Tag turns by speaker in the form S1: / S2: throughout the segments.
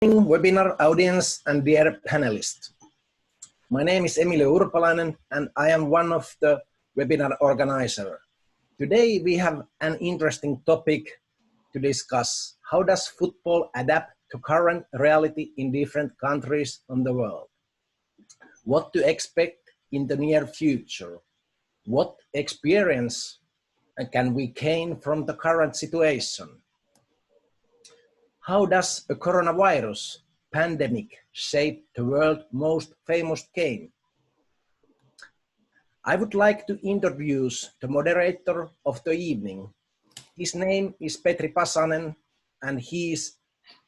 S1: Webinar audience and dear panelists. My name is Emilio Urpalainen and I am one of the webinar organizers. Today we have an interesting topic to discuss. How does football adapt to current reality in different countries on the world? What to expect in the near future? What experience can we gain from the current situation? How does a coronavirus pandemic shape the world's most famous game? I would like to introduce the moderator of the evening. His name is Petri Pasanen and he is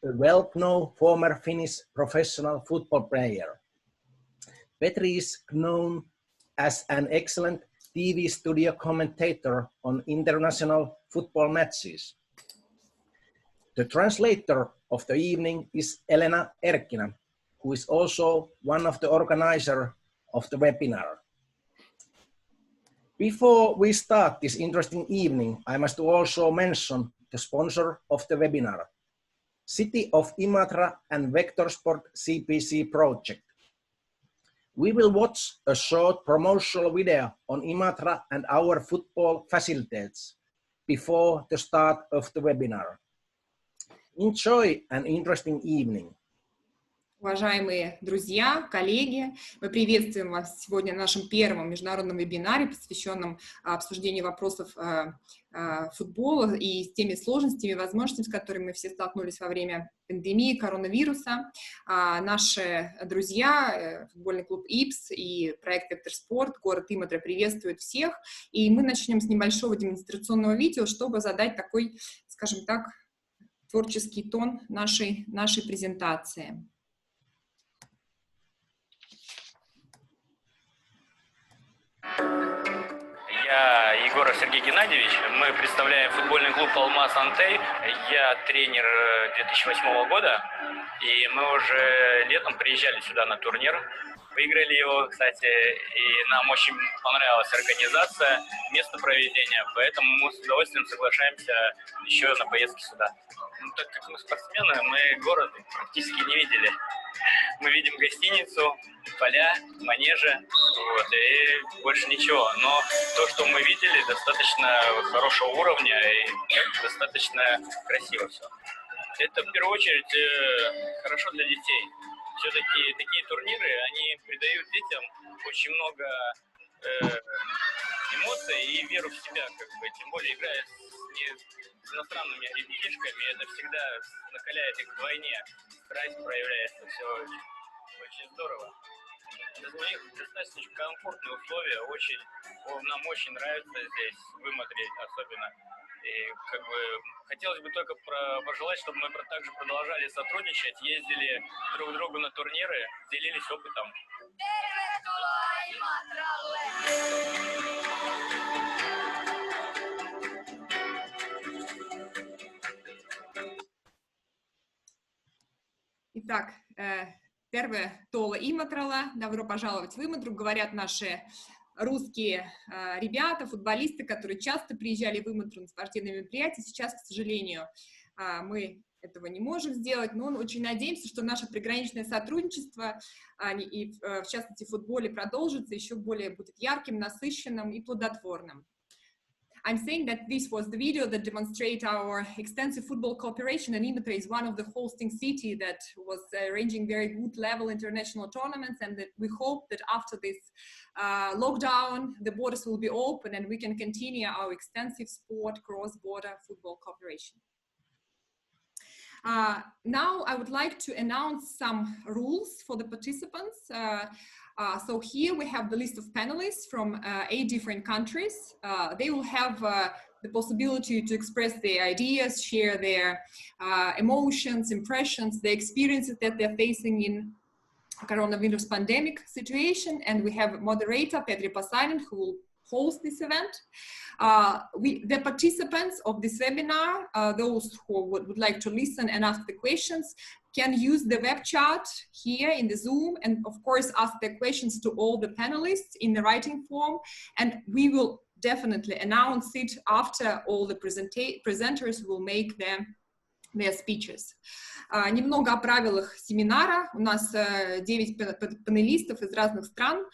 S1: a well-known former Finnish professional football player. Petri is known as an excellent TV studio commentator on international football matches. The translator of the evening is Elena Erkkinen, who is also one of the organizers of the webinar. Before we start this interesting evening, I must also mention the sponsor of the webinar, City of Imatra and Vectorsport CPC project. We will watch a short promotional video on Imatra and our football facilities before the start of the webinar. Enjoy an interesting evening.
S2: Уважаемые друзья, коллеги, мы приветствуем вас сегодня на нашем первом международном вебинаре, посвященном обсуждению вопросов футбола и с теми сложностями и возможностями, с которыми мы все столкнулись во время пандемии коронавируса. Наши друзья, футбольный клуб ИПС и проект «Векторспорт», город Иматра приветствуют всех. И мы начнем с небольшого демонстрационного видео, чтобы задать такой, скажем так, творческий тон нашей презентации.
S3: Я Егоров Сергей Геннадьевич, мы представляем футбольный клуб «Алмаз Антей». Я тренер 2008 года, и мы уже летом приезжали сюда на турнир. Выиграли его, кстати, и нам очень понравилась организация, место проведения, поэтому мы с удовольствием соглашаемся еще на поездки сюда. Ну, так как мы спортсмены, мы город практически не видели. Мы видим гостиницу, поля, манежи, вот, и больше ничего. Но то, что мы видели, достаточно хорошего уровня и достаточно красиво все. Это в первую очередь хорошо для детей. Все-таки такие турниры, они придают детям очень много эмоций и веру в себя, как бы, тем более играя с иностранными ребятишками, это всегда накаляет их вдвойне, страсть проявляется, все очень здорово. У них достаточно комфортные условия, нам очень нравится здесь, в Иматре особенно. И как бы хотелось бы только пожелать, чтобы мы также продолжали сотрудничать, ездили друг к другу на турниры, делились опытом.
S2: Итак, первое Тола Иматрала, добро пожаловать в Иматру, говорят наши русские ребята, футболисты, которые часто приезжали в Иматру на спортивные мероприятия. Сейчас, к сожалению, мы этого не можем сделать, но очень надеемся, что наше приграничное сотрудничество, и в частности в футболе, продолжится, еще более будет ярким, насыщенным и плодотворным. I'm saying that this was the video that demonstrates our extensive football cooperation, and Imatra is one of the hosting cities that was arranging very good level international tournaments, and that we hope that after this lockdown, the borders will be open and we can continue our extensive sport cross-border football cooperation. Now I would like to announce some rules for the participants. So here we have the list of panelists from 8 different countries. They will have the possibility to express their ideas, share their emotions, impressions, the experiences that they're facing in coronavirus pandemic situation. And we have moderator Petri Pasanen, who will host this event. The participants of this webinar, those who would like to listen and ask the questions, can use the web chat here in the Zoom and of course ask their questions to all the panelists in the writing form, and we will definitely announce it after all the presenters will make their their speeches. Немного о правилах семинара. У нас 9 панелистов из разных стран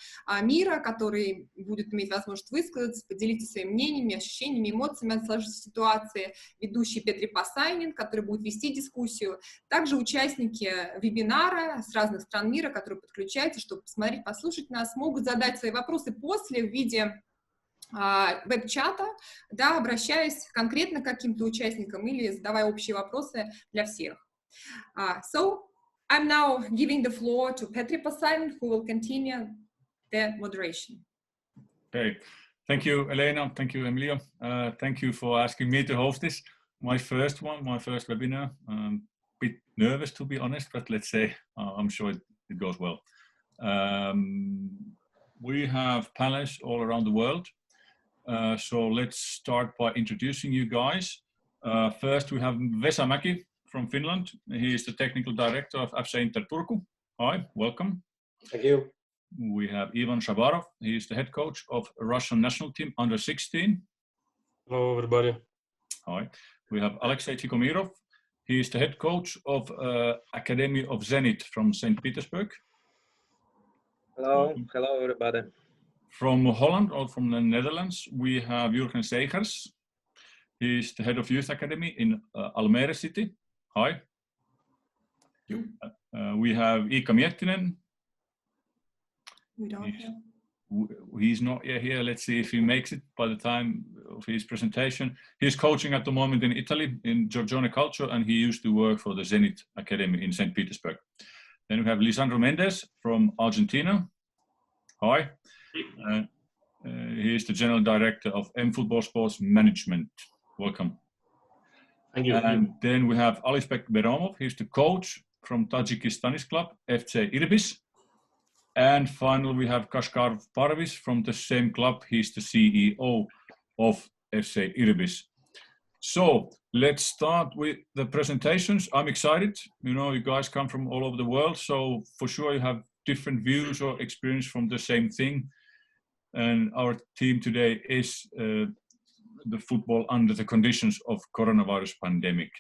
S2: мира, которые будут иметь возможность высказаться, поделиться своими мнениями, ощущениями, эмоциями от сложившейся ситуации. Ведущий Петри Пасайнин, который будет вести дискуссию. Также участники вебинара с разных стран мира, которые подключаются, чтобы посмотреть, послушать нас, могут задать свои вопросы после в виде веб-чата, да, обращаясь конкретно к каким-то участникам или задавая общие вопросы для всех. So, I'm now giving the floor to Petri Pasainen, who will continue the moderation.
S4: Okay, thank you, Elena. Thank you, Emilio. Thank you for asking me to host this. My first webinar. I'm a bit nervous, to be honest, but let's say I'm sure it goes well. We have panelists all around the world. So let's start by introducing you guys. First, we have Vesa Mäki from Finland. He is the technical director of FC Inter Turku. Hi, welcome.
S5: Thank you.
S4: We have Ivan Shabarov. He is the head coach of Russian national team under 16.
S5: Hello, everybody.
S4: Hi. We have Alexei Tikomirov. He is the head coach of Academy of Zenit from St. Petersburg.
S6: Hello, hello everybody.
S4: From Holland or from the Netherlands, we have Jurgen Segers. He is the head of youth academy in Almere city. Hi. We have Iika Miettinen.
S2: We don't have.
S4: He's not yet here. Let's see if he makes it by the time of his presentation. He's coaching at the moment in Italy, in Giorgione Calcio, and he used to work for the Zenit Academy in St. Petersburg. Then we have Lisandro Mendes from Argentina. Hi. He is the general director of M Football Sports Management. Welcome.
S5: Thank you.
S4: And then we have Alisbek Beramov. He's the coach from Tajikistani's club, FC Irbis. And finally, we have Kashkar Parvis from the same club. He's the CEO of FC Irbis. So let's start with the presentations. I'm excited. You know, you guys come from all over the world, so for sure you have different views or experience from the same thing. And our team today is the football under the conditions of coronavirus pandemic.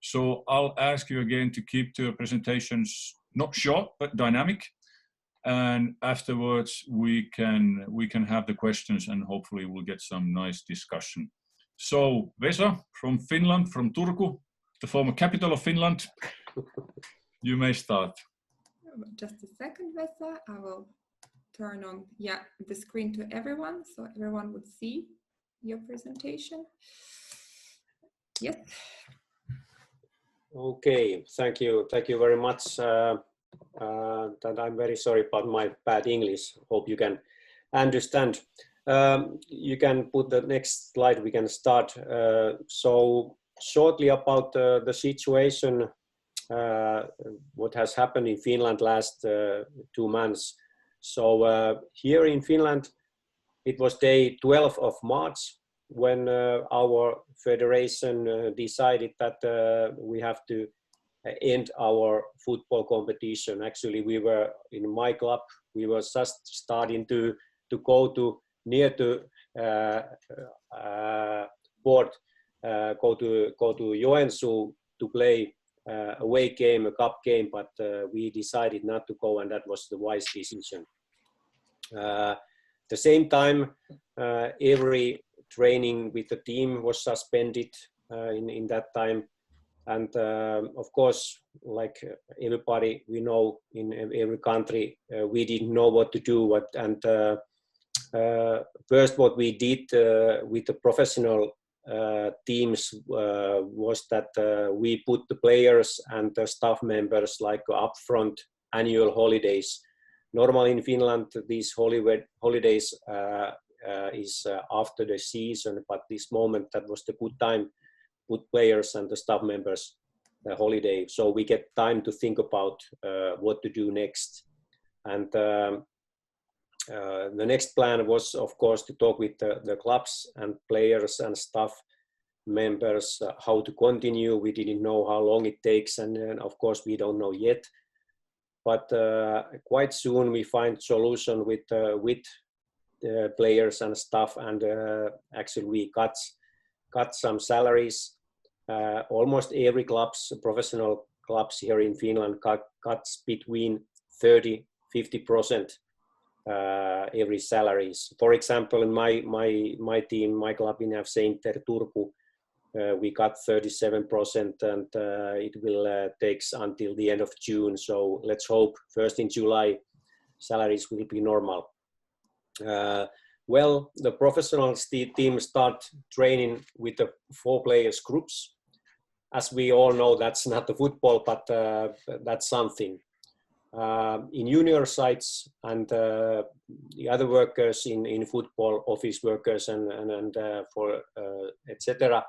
S4: So I'll ask you again to keep the presentations not short but dynamic, and afterwards we can have the questions and hopefully we'll get some nice discussion. So Vesa from Finland, from Turku, the former capital of Finland, you may start.
S2: Just a second, Vesa. I will turn on the screen to everyone so everyone would see your presentation. Yes.
S5: Okay, thank you very much. That I'm very sorry about my bad English. Hope you can understand. You can put the next slide. We can start. So shortly about the situation, what has happened in Finland last 2 months. So here in Finland, it was day 12 of March when our federation decided that we have to end our football competition. Actually, we were in my club. We were just starting to go to near to port, go to Joensuu to play away game, a cup game, but we decided not to go, and that was the wise decision. The same time, every training with the team was suspended in that time. And of course, like everybody we know in every country, we didn't know what to do. First, what we did with the professional teams was that we put the players and the staff members like upfront annual holidays. Normally in Finland, these holidays is after the season, but this moment that was the good time put players and the staff members holiday, so we get time to think about what to do next. And the next plan was, of course, to talk with the clubs and players and staff members how to continue. We didn't know how long it takes, and of course we don't know yet. But quite soon we find solution with players and staff, and actually we cut some salaries. almost every professional clubs here in Finland cuts between 30-50% every salaries. For example, in my team, my club in FC Inter Turku, we got 37%, and it will takes until the end of June. So let's hope first in July salaries will be normal. Well, the professional team start training with the 4 players groups. As we all know, that's not the football, but that's something. In junior sites and the other workers in football, office workers and for etc.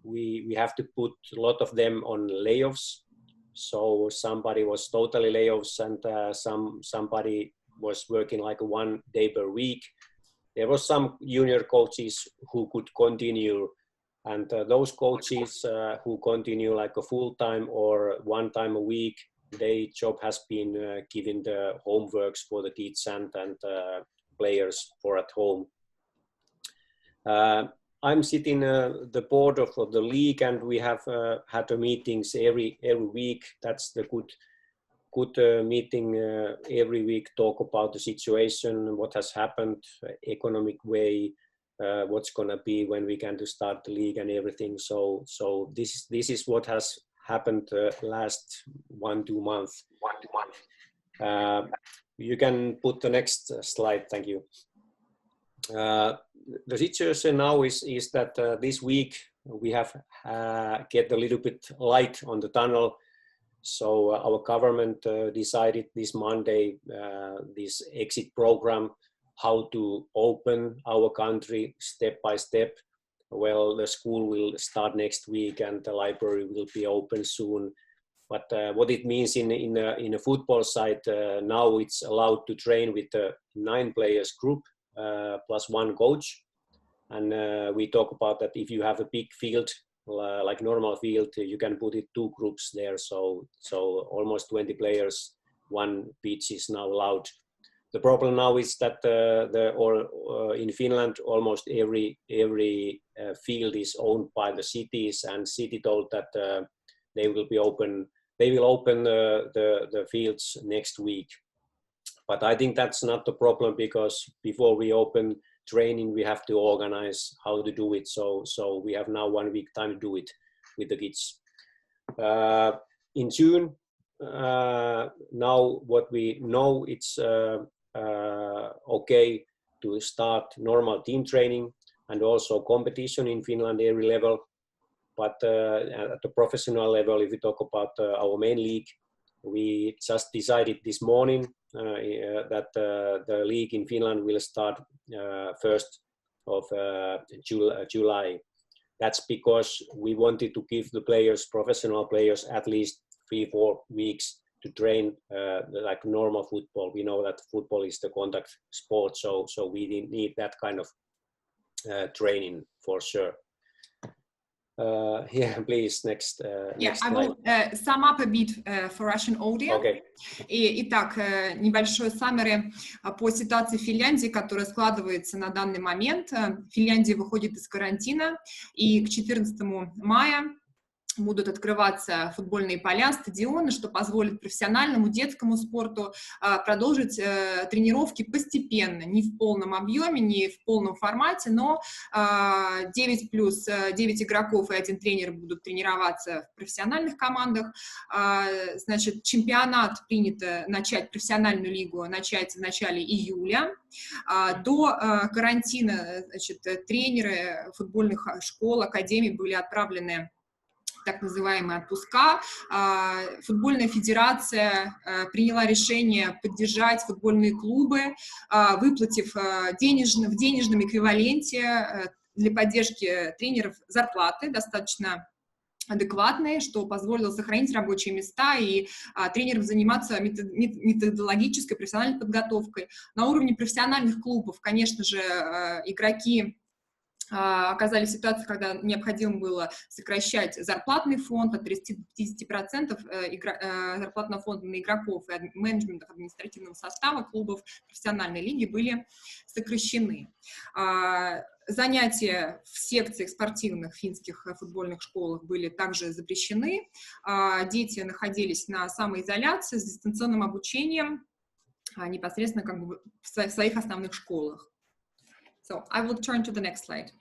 S5: We have to put a lot of them on layoffs. So somebody was totally layoffs, and somebody was working like 1 day per week. There was some junior coaches who could continue, and those coaches who continue like a full time or 1 time a week, their job has been given the homeworks for the kids and players for at home. I'm sitting the board of the league, and we have had meetings every week. That's the good meeting every week. Talk about the situation, what has happened, economic way, what's gonna be when we can to start the league and everything. So this is what has happened last 1-2 months. You can put the next slide. Thank you. The situation now is that this week we have get a little bit light on the tunnel. So our government decided this Monday this exit program, how to open our country step by step. Well, the school will start next week and the library will be open soon. But what it means in a football side, now it's allowed to train with a 9 players group plus 1 coach. And we talk about that if you have a big field, like normal field, you can put it 2 groups there. So almost 20 players, 1 pitch is now allowed. The problem now is that in Finland, almost every field is owned by the cities, and city told that they will open the fields next week. But I think that's not the problem, because before we open training, we have to organize how to do it. So we have now 1 week time to do it with the kids. In June, now what we know, it's okay to start normal team training and also competition in Finland every level. But at the professional level, if we talk about our main league, we just decided this morning that the league in Finland will start 1st of July. That's because we wanted to give the players, professional players, at least 3-4 weeks to train like normal football. We know that football is the contact sport, so we need that kind of training for sure. Yeah, please, next
S2: I will sum up a bit for Russian audience.
S5: Okay.
S2: Итак, небольшой summary по ситуации в Финляндии, которая складывается на данный момент. Финляндия выходит из карантина, и к 14 мая будут открываться футбольные поля, стадионы, что позволит профессиональному детскому спорту продолжить тренировки постепенно, не в полном объеме, не в полном формате, но 9 плюс 9 игроков и 1 тренер будут тренироваться в профессиональных командах. Значит, чемпионат принято начать, профессиональную лигу начать в начале июля. До карантина, значит, тренеры футбольных школ, академий были отправлены так называемые отпуска. Футбольная федерация приняла решение поддержать футбольные клубы, выплатив в денежном эквиваленте для поддержки тренеров зарплаты достаточно адекватные, что позволило сохранить рабочие места и тренерам заниматься методологической профессиональной подготовкой. На уровне профессиональных клубов, конечно же, игроки оказались в ситуации, когда необходимо было сокращать зарплатный фонд от 30 до 50% зарплатного фонда на игроков и менеджментов административного состава клубов профессиональной лиги были сокращены. Занятия в секциях спортивных финских футбольных школах были также запрещены. Дети находились на самоизоляции с дистанционным обучением непосредственно как бы в своих основных школах. So I will turn to the next slide.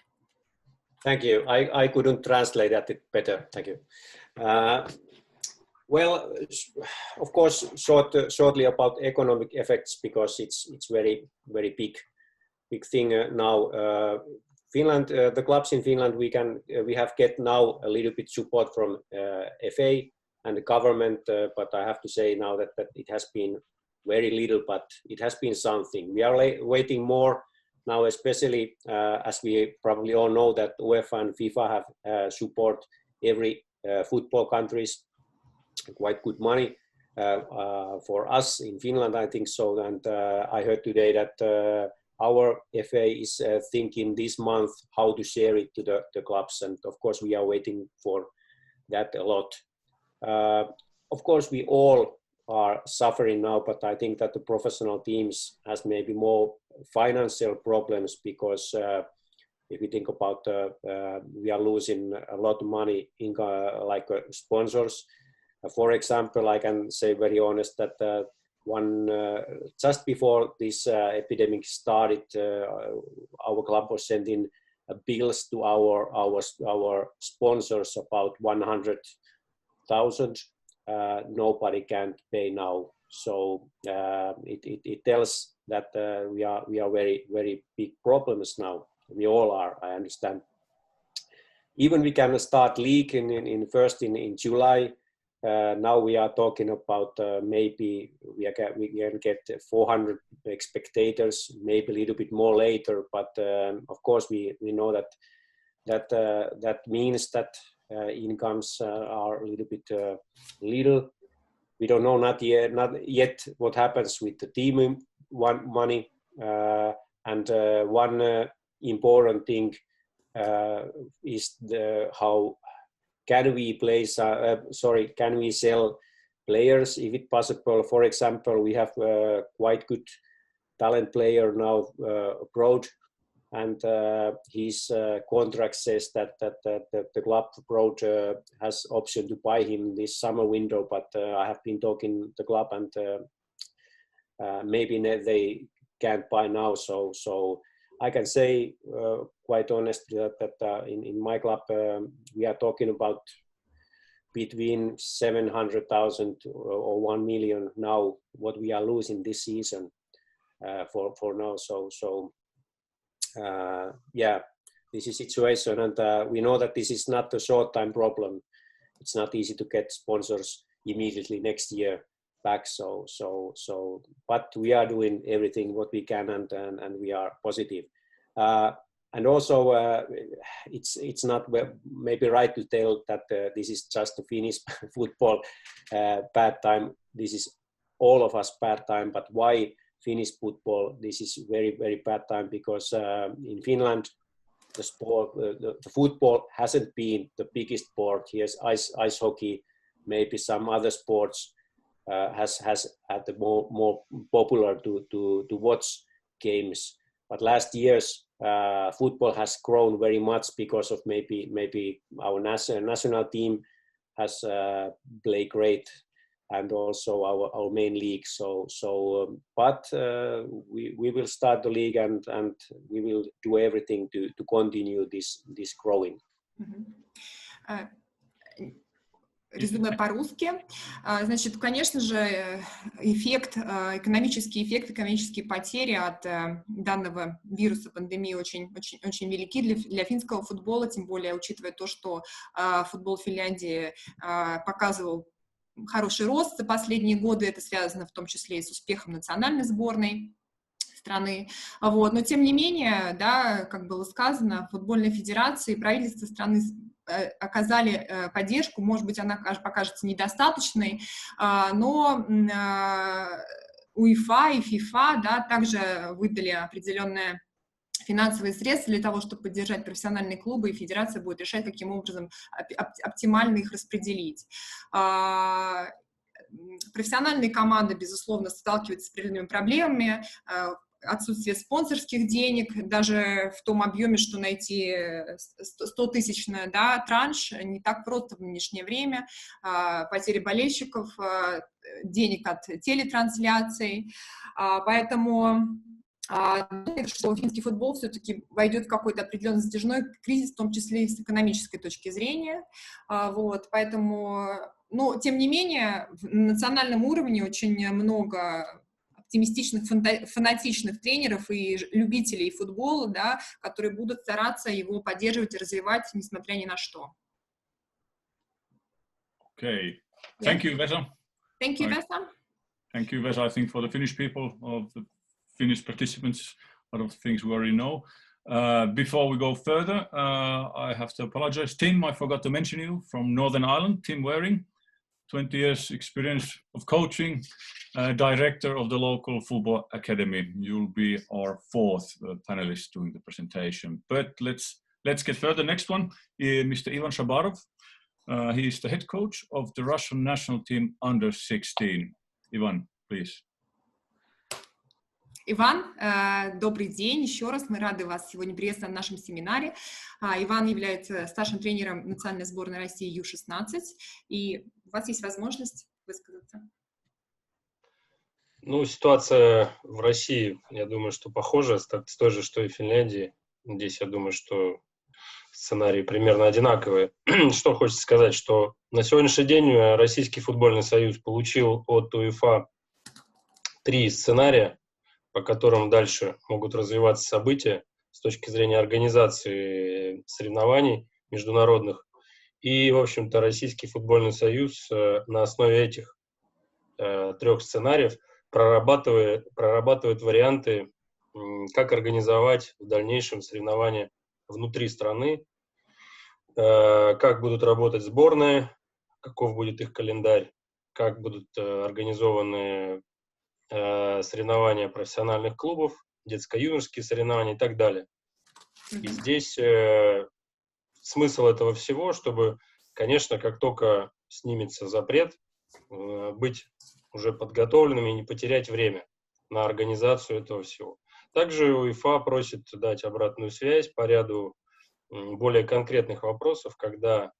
S5: Thank you. I couldn't translate that better. Thank you. Well, of course, shortly about economic effects, because it's very big thing now. Finland, the clubs in Finland, we have get now a little bit support from FA and the government, but I have to say now that it has been very little, but it has been something. We are waiting more now, especially as we probably all know that UEFA and FIFA have support every football countries quite good money for us in Finland, I think so. And I heard today that our FA is thinking this month how to share it to the clubs, and of course we are waiting for that a lot. Of course we all are suffering now, but I think that the professional teams has maybe more financial problems, because if you think about we are losing a lot of money in sponsors. For example, I can say very honest that just before this epidemic started, our club was sending bills to our sponsors about 100,000. Nobody can pay now, so it tells that we are very big problems now. We all are, I understand. Even we can start league in July. Now we are talking about maybe we can get 400 spectators, maybe a little bit more later. But of course we know that means that incomes are a little bit little. We don't know not yet what happens with the team money. And one important thing is how can we sell players if it's possible. For example, we have quite good talent player now abroad, and his contract says that the club abroad has option to buy him this summer window. But I have been talking to the club, and maybe they can't buy now. So I can say quite honestly that in my club we are talking about between 700,000 or 1 million now what we are losing this season for now. So yeah, this is situation, and we know that this is not a short-time problem. It's not easy to get sponsors immediately next year back. But we are doing everything what we can, and we are positive. And also, it's not maybe right to tell that this is just a Finnish football bad time. This is all of us bad time. But why Finnish football? This is very bad time because in Finland, the sport, the football hasn't been the biggest sport. Here's ice hockey, maybe some other sports has had the more popular to watch games. But last years, football has grown very much because of maybe our national team has played great, and also our main league. But we will start the league, and we will do everything to continue this growing.
S2: Резюме по-русски. Значит, конечно же, экономические потери от данного вируса, пандемии очень велики для финского футбола, тем более учитывая то, что футбол Финляндии показывал хороший рост за последние годы. Это связано в том числе и с успехом национальной сборной страны. Вот. Но тем не менее, да, как было сказано, футбольная федерация и правительство страны оказали поддержку. Может быть, она покажется недостаточной, но УЕФА и ФИФА, да, также выдали определенные финансовые средства для того, чтобы поддержать профессиональные клубы, и федерация будет решать, каким образом оптимально их распределить. Профессиональные команды, безусловно, сталкиваются с определенными проблемами. отсутствие спонсорских денег, даже в том объеме, что найти 100-тысячный, да, транш не так просто в нынешнее время, потери болельщиков, денег от телетрансляций, поэтому думаю, что финский футбол все-таки войдет в какой-то определенный затяжной кризис, в том числе и с экономической точки зрения, вот, поэтому, но, тем не менее, на национальном уровне очень много оптимистичных, фанатичных тренеров и любителей футбола, да, которые будут стараться его поддерживать и развивать, несмотря ни на что.
S4: Okay. Thank you, Vesa.
S2: Thank you, Vesa.
S4: Thank you, Vesa. I think for the Finnish people, of the Finnish participants, a lot of things we already know. Before we go further, I have to apologize. Tim, I forgot to mention you, from Northern Ireland, Tim Waring, 20 years experience of coaching, director of the local football academy. You'll be our fourth panelist doing the presentation. But let's get further. Next one, Mr. Ivan Shabarov. He is the head coach of the Russian national team under 16. Ivan, please.
S2: Иван, добрый день еще раз. Мы рады вас сегодня приветствовать на нашем семинаре. Иван является старшим тренером национальной сборной России Ю-16, и у вас есть возможность высказаться.
S7: Ну, ситуация в России, я думаю, что похожа, с той же, что и в Финляндии. Здесь, я думаю, что сценарии примерно одинаковые. Что хочется сказать, что на сегодняшний день Российский футбольный союз получил от УЕФА 3 сценария, по которым дальше могут развиваться события с точки зрения организации соревнований международных. И, в общем-то, Российский футбольный союз на основе этих 3 сценариев прорабатывает варианты, как организовать в дальнейшем соревнования внутри страны, как будут работать сборные, каков будет их календарь, как будут организованы соревнования профессиональных клубов, детско-юношеские соревнования и так далее. И здесь смысл этого всего, чтобы, конечно, как только снимется запрет, быть уже подготовленными и не потерять время на организацию этого всего. Также УЕФА просит дать обратную связь по ряду более конкретных вопросов, когда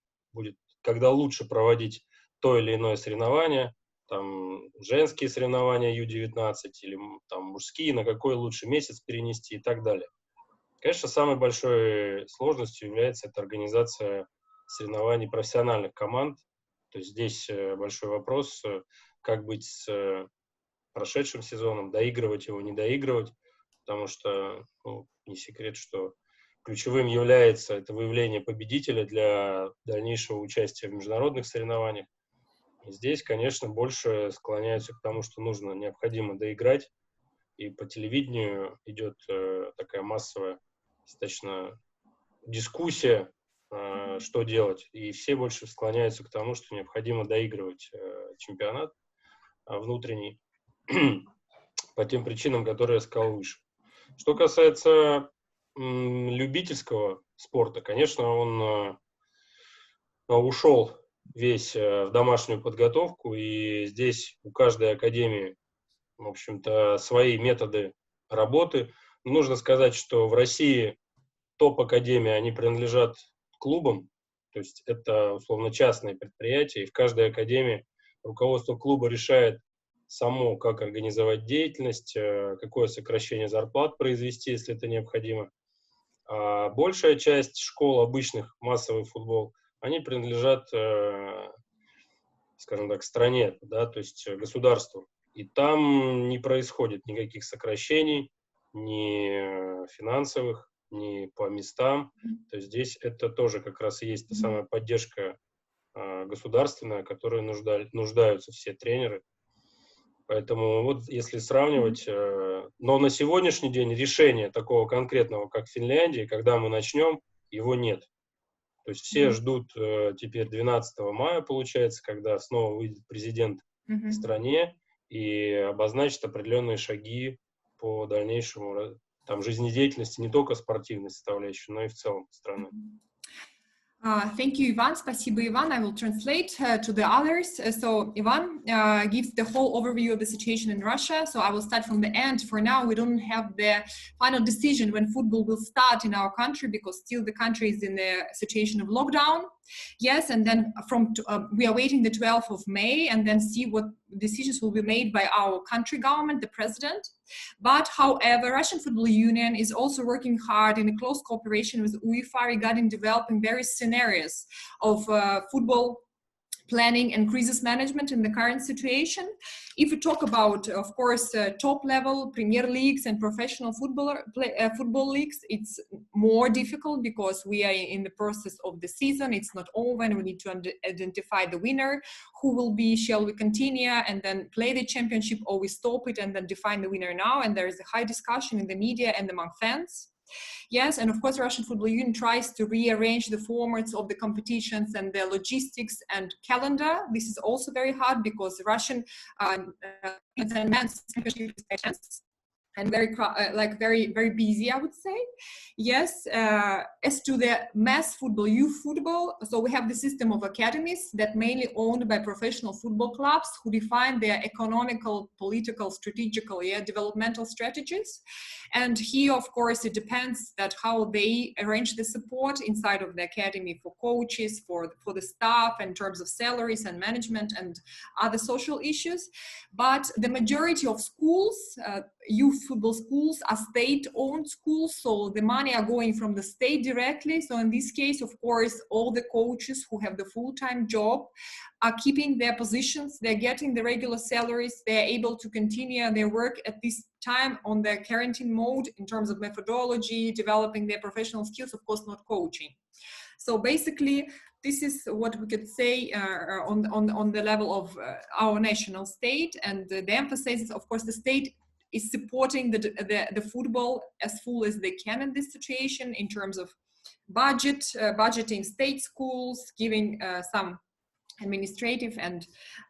S7: лучше проводить то или иное соревнование, там женские соревнования Ю-19 или там мужские, на какой лучше месяц перенести и так далее. Конечно, самой большой сложностью является эта организация соревнований профессиональных команд. То есть здесь большой вопрос, как быть с прошедшим сезоном, доигрывать его, не доигрывать, потому что не секрет, что ключевым является это выявление победителя для дальнейшего участия в международных соревнованиях. И здесь, конечно, больше склоняются к тому, что необходимо доиграть, и по телевидению идет такая массовая достаточно дискуссия, что делать, и все больше склоняются к тому, что необходимо доигрывать чемпионат внутренний по тем причинам, которые я сказал выше. Что касается любительского спорта, конечно, он ушел весь в домашнюю подготовку, и здесь у каждой академии, в общем-то, свои методы работы. Нужно сказать, что в России топ-академии, они принадлежат клубам, то есть это, условно, частные предприятия, и в каждой академии руководство клуба решает само, как организовать деятельность, какое сокращение зарплат произвести, если это необходимо. А большая часть школ обычных, массовый футбол, они принадлежат, скажем так, стране, да, то есть государству. И там не происходит никаких сокращений, ни финансовых, ни по местам. То есть здесь это тоже как раз и есть та самая поддержка государственная, которой нуждаются все тренеры. Поэтому вот если сравнивать, но на сегодняшний день решения такого конкретного, как в Финляндии, когда мы начнем, его нет. То есть все ждут теперь 12 мая, получается, когда снова выйдет президент в стране и обозначит определенные шаги по дальнейшему там жизнедеятельности, не только спортивной составляющей, но и в целом страны.
S2: Thank you, Ivan. Спасибо, Ivan. I will translate to the others. So Ivan gives the whole overview of the situation in Russia. So I will start from the end. For now, we don't have the final decision when football will start in our country because still the country is in the situation of lockdown. Yes, and then we are waiting the 12th of May and then see what decisions will be made by our country government, the president. But however, Russian Football Union is also working hard in a close cooperation with UEFA regarding developing various scenarios of football planning and crisis management in the current situation. If we talk about, of course, top level Premier Leagues and professional football leagues, it's more difficult because we are in the process of the season. It's not over and we need to identify the winner. Who will be, shall we continue and then play the championship, or we stop it and then define the winner now? And there is a high discussion in the media and among fans. Yes, and of course, Russian Football Union tries to rearrange the formats of the competitions and the logistics and calendar. This is also very hard because Russian men's championship is intense and very busy, I would say. Yes, as to the mass football, youth football, so we have the system of academies that mainly owned by professional football clubs who define their economical, political, strategical, developmental strategies. And here, of course, it depends that how they arrange the support inside of the academy for coaches, for the staff, in terms of salaries and management and other social issues. But the majority of schools, youth football schools, are state-owned schools, so the money are going from the state directly. So in this case, of course, all the coaches who have the full-time job are keeping their positions, they're getting the regular salaries, they're able to continue their work at this time on the quarantine mode in terms of methodology, developing their professional skills, of course, not coaching. So basically, this is what we could say on the level of our national state. And the emphasis is, of course, the state is supporting the football as full as they can in this situation in terms of budgeting state schools, giving some administrative and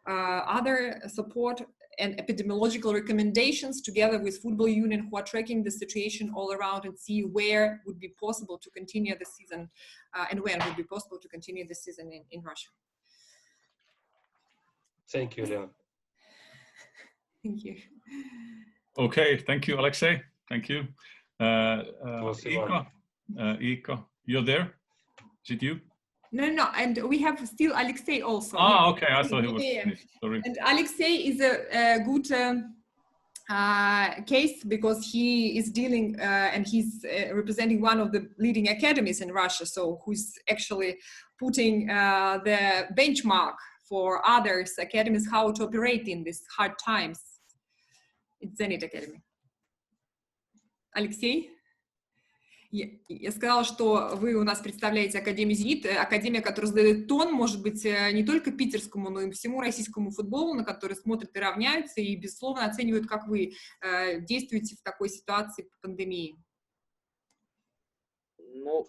S2: other support and epidemiological recommendations together with Football Union, who are tracking the situation all around and see where would be possible to continue the season and when would be possible to continue the season in Russia.
S7: Thank you, Lena.
S2: Thank you.
S4: Okay, thank you, Alexei. Thank you. Ika, you're there? Is it you?
S2: No, and we have still Alexei also.
S4: Okay, I thought he was finished. Sorry.
S2: And Alexei is a good case because he is dealing and he's representing one of the leading academies in Russia, so who's actually putting the benchmark for others academies how to operate in these hard times. It's Zenit Academy. Алексей? Я сказала, что вы у нас представляете Академию «Зенит», академия, которая задает тон, может быть, не только питерскому, но и всему российскому футболу, на который смотрят и равняются, и, безусловно, оценивают, как вы действуете в такой ситуации пандемии.
S6: Ну,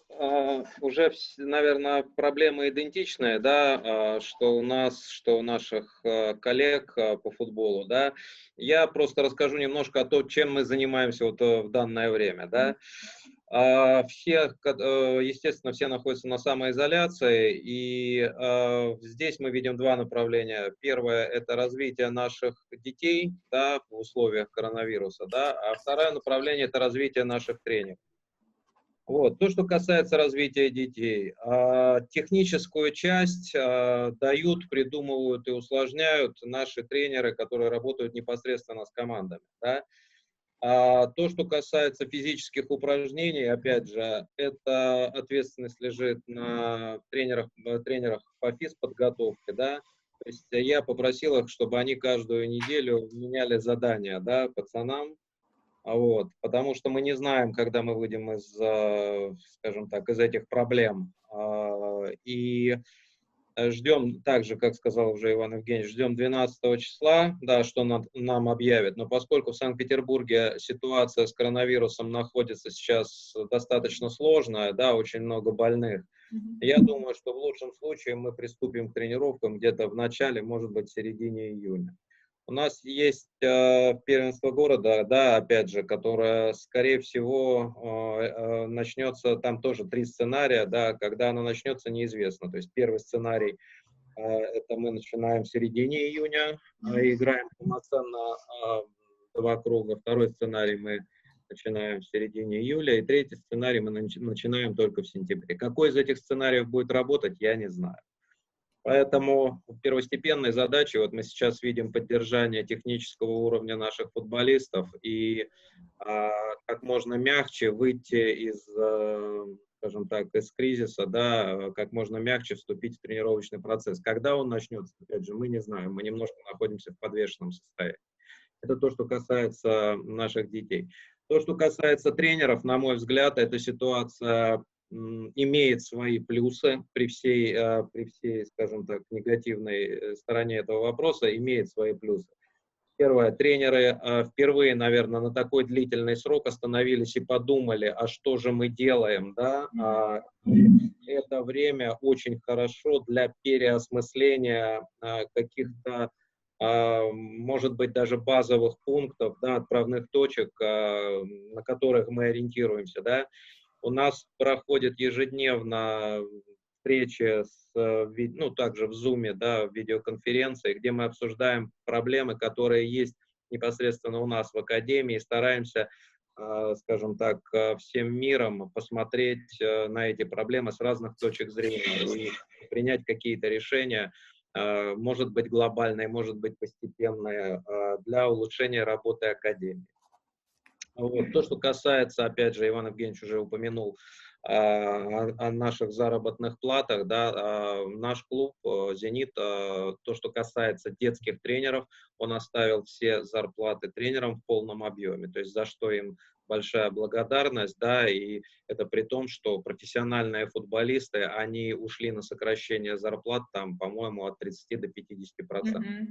S6: уже, наверное, проблемы идентичные, да, что у нас, что у наших коллег по футболу, да. Я просто расскажу немножко о том, чем мы занимаемся вот в данное время, да. Все, естественно, все находятся на самоизоляции, и здесь мы видим два направления. Первое – это развитие наших детей, да, в условиях коронавируса, да, а второе направление – это развитие наших тренеров. Вот. То, что касается развития детей, техническую часть дают, придумывают и усложняют наши тренеры, которые работают непосредственно с командами, да. То, что касается физических упражнений, опять же, эта ответственность лежит на тренерах по физподготовке, да. То есть я попросил их, чтобы они каждую неделю меняли задания, да, пацанам. Вот, потому что мы не знаем, когда мы выйдем из, скажем так, из этих проблем. И ждем, так же, как сказал уже Иван Евгеньевич, ждем 12 числа, да, что нам объявят. Но поскольку в Санкт-Петербурге ситуация с коронавирусом находится сейчас достаточно сложная, да, очень много больных, я думаю, что в лучшем случае мы приступим к тренировкам где-то в начале, может быть, в середине июня. У нас есть первенство города, да, опять же, которое, скорее всего, начнется, там тоже 3 сценария, да, когда оно начнется, неизвестно. То есть первый сценарий, это мы начинаем в середине июня, играем полноценно 2 круга. Второй сценарий мы начинаем в середине июля, и третий сценарий мы начинаем только в сентябре. Какой из этих сценариев будет работать, я не знаю. Поэтому первостепенной задачей, вот мы сейчас видим поддержание технического уровня наших футболистов и как можно мягче выйти из, скажем так, из кризиса, да, как можно мягче вступить в тренировочный процесс. Когда он начнется, опять же, мы не знаем, мы немножко находимся в подвешенном состоянии. Это то, что касается наших детей. То, что касается тренеров, на мой взгляд, эта ситуация имеет свои плюсы при всей, скажем так, негативной стороне этого вопроса, имеет свои плюсы. Первое, тренеры впервые, наверное, на такой длительный срок остановились и подумали, а что же мы делаем, да? Это время очень хорошо для переосмысления каких-то, может быть, даже базовых пунктов, да, отправных точек, на которых мы ориентируемся, да. У нас проходят ежедневно встречи, ну, также в Zoom, да, в видеоконференции, где мы обсуждаем проблемы, которые есть непосредственно у нас в академии, и стараемся, скажем так, всем миром посмотреть на эти проблемы с разных точек зрения и принять какие-то решения, может быть глобальные, может быть постепенные, для улучшения работы академии. Вот. То, что касается, опять же, Иван Евгеньевич уже упомянул о наших заработных платах, да, наш клуб «Зенит», то, что касается детских тренеров, он оставил все зарплаты тренерам в полном объеме, то есть за что им большая благодарность, да, и это при том, что профессиональные футболисты, они ушли на сокращение зарплат, там, по-моему, от 30 до 50%.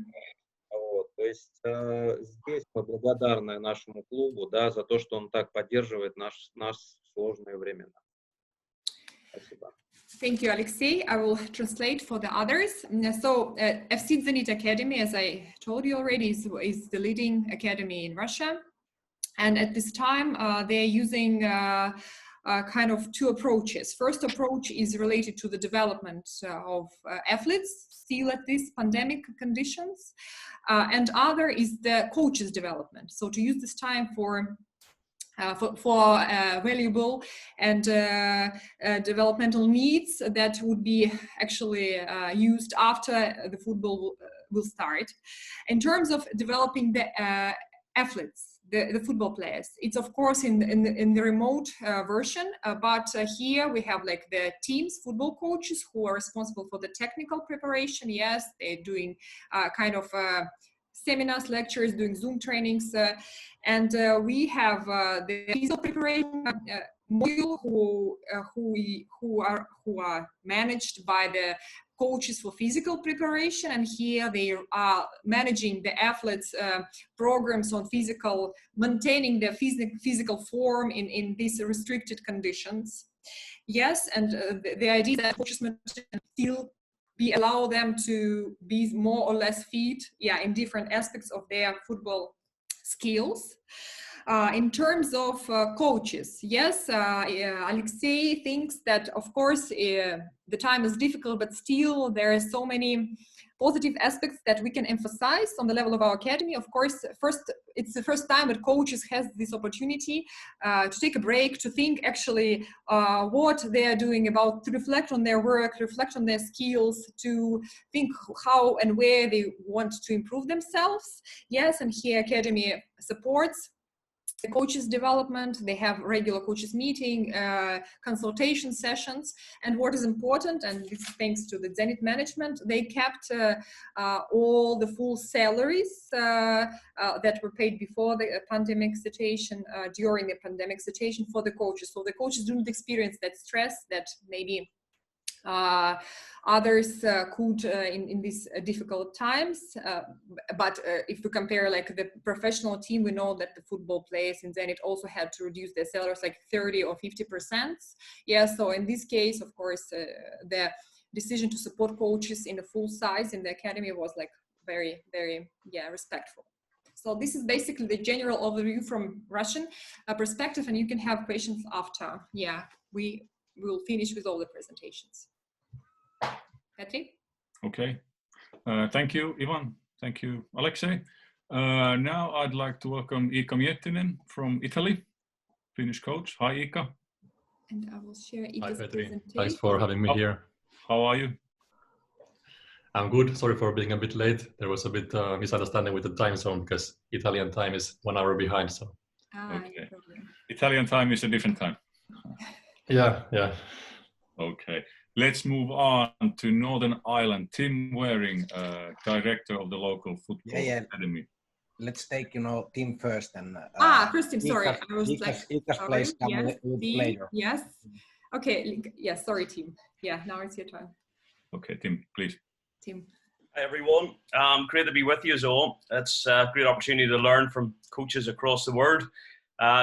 S6: Вот, то есть здесь мы благодарны нашему клубу, да, за то, что он так поддерживает нас в сложные времена. Спасибо.
S2: Thank you, Alexei. I will translate for the others. So, FC Zenit Academy, as I told you already, is the leading academy in Russia. And at this time, they're using kind of 2 approaches. First approach is related to the development of athletes still at these pandemic conditions. And other is the coaches' development. So to use this time for valuable and developmental needs that would be actually used after the football will start. In terms of developing the athletes, the football players, it's of course in the remote version, but here we have like the teams, football coaches who are responsible for the technical preparation. Yes, they're doing kind of seminars, lectures, doing Zoom trainings, and we have the physical preparation module who are managed by the coaches for physical preparation, and here they are managing the athletes' programs on maintaining their physical form in these restricted conditions. Yes, and the idea that coaches still allow them to be more or less fit, yeah, in different aspects of their football skills. In terms of coaches, yes, Alexei thinks that, of course, the time is difficult, but still there are so many positive aspects that we can emphasize on the level of our academy. Of course, it's the first time that coaches has this opportunity to take a break, to think actually what they are doing, to reflect on their work, reflect on their skills, to think how and where they want to improve themselves. Yes, and here academy supports the coaches development. They have regular coaches meeting, consultation sessions, and what is important, and this is thanks to the Zenit management, they kept all the full salaries that were paid before the pandemic situation, during the pandemic situation for the coaches. So the coaches do not experience that stress that maybe others could in these difficult times, but if we compare like the professional team, we know that the football players in Zenit also had to reduce their salaries like 30 or 50%. Yeah, so in this case, of course, the decision to support coaches in the full size in the academy was like very, very, respectful. So this is basically the general overview from Russian perspective, and you can have questions after. Yeah, we will finish with all the presentations. Petri?
S4: Okay. Thank you, Ivan. Thank you, Alexei. Now I'd like to welcome Iika Miettinen from Italy, Finnish coach. Hi, Iika.
S2: And I will share Iika's
S8: Hi, Petri.
S2: presentation.
S8: Thanks for having me here.
S4: How are you?
S8: I'm good. Sorry for being a bit late. There was a bit misunderstanding with the time zone because Italian time is 1 hour behind. So.
S4: Okay.
S2: No problem.
S4: Italian time is a different time.
S8: Yeah.
S4: Okay. Let's move on to Northern Ireland. Tim Waring, director of the local football academy.
S1: Let's take, Tim first. And
S2: first Tim, sorry. I was
S1: Iika's place come later.
S2: Yes. Okay. Yes, sorry, Tim. Yeah, now it's your turn.
S4: Okay, Tim, please.
S2: Tim.
S9: Hi, everyone. Great to be with you all. It's a great opportunity to learn from coaches across the world.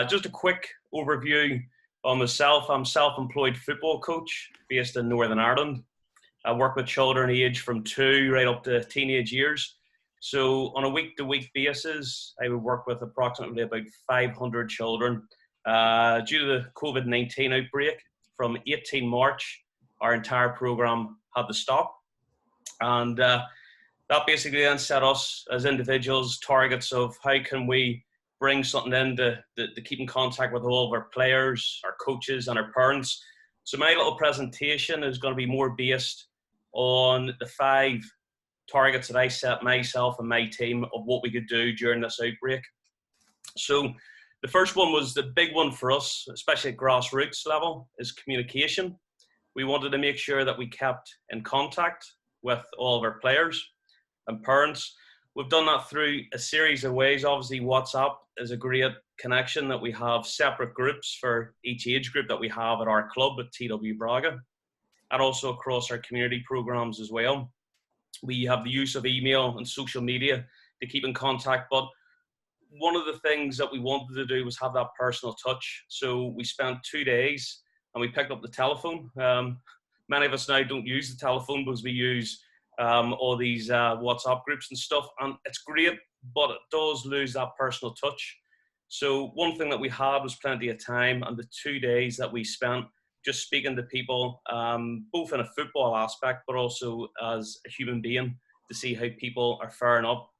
S9: Just a quick overview on myself. I'm a self-employed football coach based in Northern Ireland. I work with children aged from 2 right up to teenage years. So on a week-to-week basis, I would work with approximately about 500 children. Due to the COVID-19 outbreak, from 18 March, our entire program had to stop. And that basically then set us as individuals targets of how can we bring something in to keep in contact with all of our players, our coaches and our parents. So my little presentation is going to be more based on the 5 targets that I set myself and my team of what we could do during this outbreak. So the first one was the big one for us, especially at grassroots level, is communication. We wanted to make sure that we kept in contact with all of our players and parents. We've done that through a series of ways. Obviously, WhatsApp is a great connection that we have separate groups for each age group that we have at our club at TW Braga, and also across our community programs as well. We have the use of email and social media to keep in contact, but one of the things that we wanted to do was have that personal touch. So we spent 2 days and we picked up the telephone. Many of us now don't use the telephone because we use all these WhatsApp groups and stuff, and it's great, but it does lose that personal touch. So one thing that we had was plenty of time, and the 2 days that we spent just speaking to people, both in a football aspect, but also as a human being, to see how people are faring up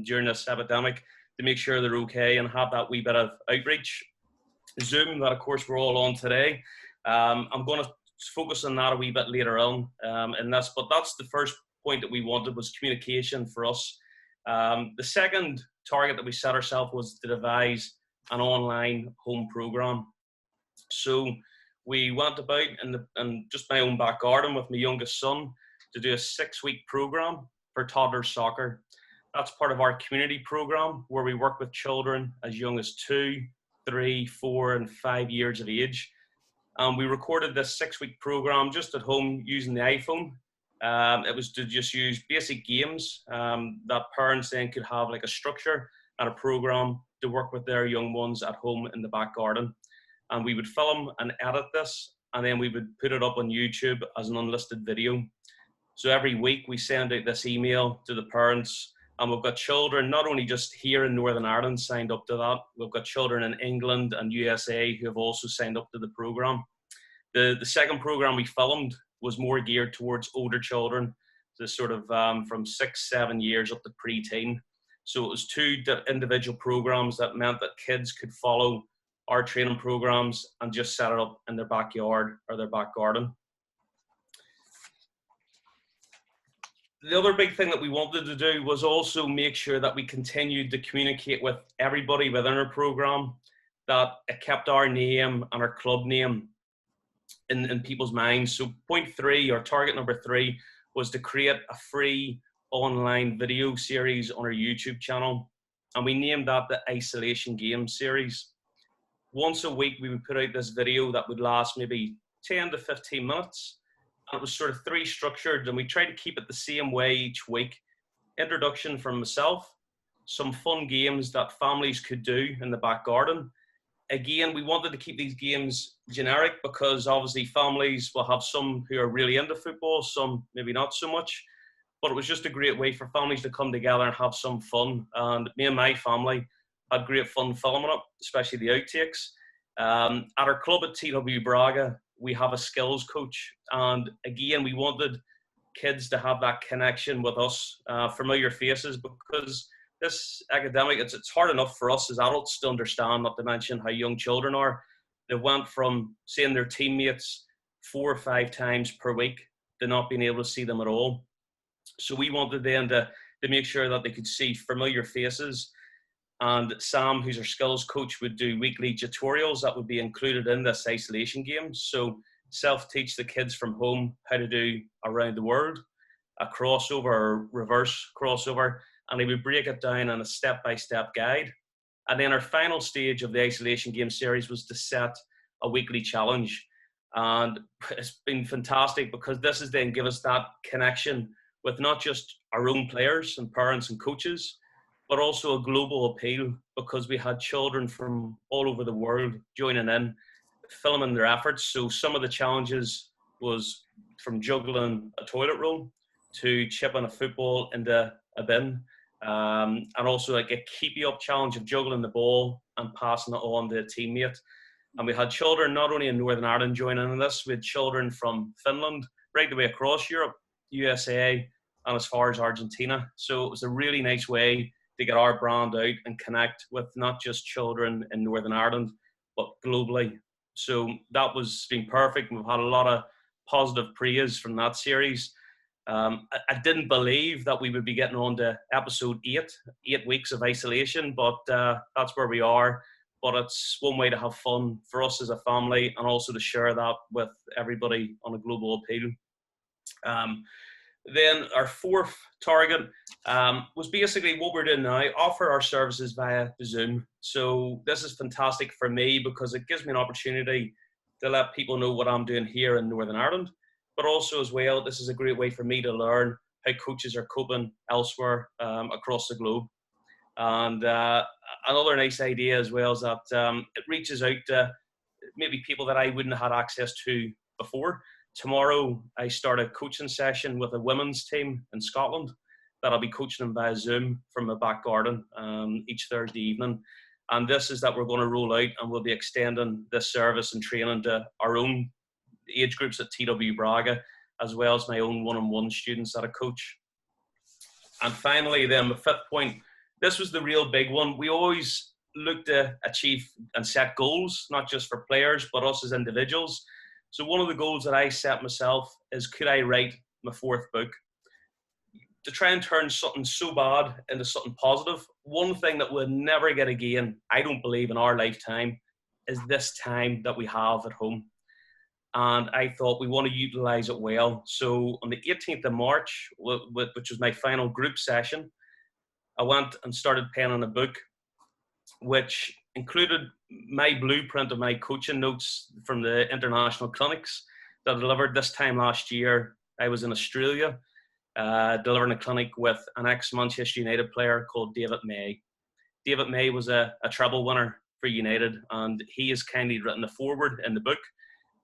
S9: during this epidemic, to make sure they're okay and have that wee bit of outreach. Zoom, that of course we're all on today. I'm going to focus on that a wee bit later on in this, but that's the first point that we wanted, was communication for us. The second target that we set ourselves was to devise an online home program. So we went about in just my own back garden with my youngest son to do a 6-week program for toddler soccer. That's part of our community program where we work with children as young as 2, 3, 4, and 5 years of age. We recorded this 6-week program just at home using the iPhone. It was to just use basic games that parents then could have like a structure and a program to work with their young ones at home in the back garden. And we would film and edit this, and then we would put it up on YouTube as an unlisted video. So every week we send out this email to the parents, and we've got children not only just here in Northern Ireland signed up to that, we've got children in England and USA who have also signed up to the program. The second program we filmed was more geared towards older children, the sort of from 6, 7 years up to pre-teen. So it was 2 individual programs that meant that kids could follow our training programs and just set it up in their backyard or their back garden. The other big thing that we wanted to do was also make sure that we continued to communicate with everybody within our program, that it kept our name and our club name in people's minds. So point 3, or target number 3, was to create a free online video series on our YouTube channel. And we named that the Isolation Games series. Once a week, we would put out this video that would last maybe 10 to 15 minutes. And it was sort of 3 structured, and we tried to keep it the same way each week. Introduction from myself, some fun games that families could do in the back garden. Again, we wanted to keep these games generic because obviously families will have some who are really into football, some maybe not so much. but it was just a great way for families to come together and have some fun. And me and my family had great fun filming it, especially the outtakes. At our club at TW Braga, we have a skills coach. And again, we wanted kids to have that connection with us, familiar faces, because this academic, it's hard enough for us as adults to understand, not to mention how young children are. They went from seeing their teammates 4 or 5 times per week to not being able to see them at all. So we wanted them to make sure that they could see familiar faces. And Sam, who's our skills coach, would do weekly tutorials that would be included in this isolation game. So self-teach the kids from home how to do around the world, a crossover or reverse crossover, and he would break it down in a step-by-step guide. And then our final stage of the isolation game series was to set a weekly challenge. And it's been fantastic because this has then given us that connection with not just our own players and parents and coaches, but also a global appeal, because we had children from all over the world joining in, filming their efforts. So some of the challenges was from juggling a toilet roll to chipping a football into a bin, and also like a keep you up challenge of juggling the ball and passing it on to a teammate. And we had children not only in Northern Ireland joining in this, we had children from Finland right the way across Europe, USA, and as far as Argentina. So it was a really nice way to get our brand out and connect with not just children in Northern Ireland, but globally. So that was been perfect. We've had a lot of positive praise from that series. I didn't believe that we would be getting on to episode 8 weeks of isolation, but that's where we are. But it's one way to have fun for us as a family, and also to share that with everybody on a global appeal. Then our fourth target was basically what we're doing now, offer our services via Zoom. So this is fantastic for me because it gives me an opportunity to let people know what I'm doing here in Northern Ireland, but also as well, this is a great way for me to learn how coaches are coping elsewhere across the globe. And another nice idea as well is that it reaches out to maybe people that I wouldn't have had access to before. Tomorrow, I start a coaching session with a women's team in Scotland that I'll be coaching them via Zoom from my back garden each Thursday evening. And this is that we're going to roll out, and we'll be extending this service and training to our own age groups at TW Braga, as well as my own one-on-one students that I coach. And finally, then, the fifth point, this was the real big one. We always look to achieve and set goals, not just for players, but us as individuals. So one of the goals that I set myself is, could I write my 4th book? To try and turn something so bad into something positive. One thing that we'll never get again, I don't believe, in our lifetime, is this time that we have at home. And I thought we want to utilize it well. So on the 18th of March, which was my final group session, I went and started penning a book, which included my blueprint of my coaching notes from the international clinics that I delivered this time last year. I was in Australia, delivering a clinic with an ex-Manchester United player called David May. David May was a treble winner for United, and he has kindly written the foreword in the book.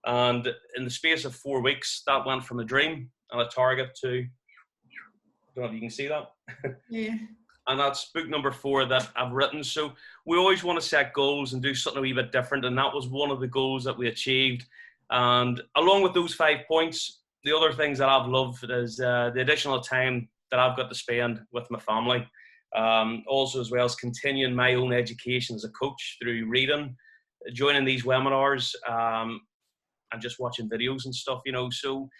S9: And in the space of 4 weeks, that went from a dream and a target to, I don't know if you can see that.
S2: Yeah.
S9: And that's book number 4 that I've written. So we always want to set goals and do something a wee bit different. And that was one of the goals that we achieved. And along with those 5 points, the other things that I've loved is the additional time that I've got to spend with my family. Also, as well as continuing my own education as a coach through reading, joining these webinars, and just watching videos and stuff, you know. So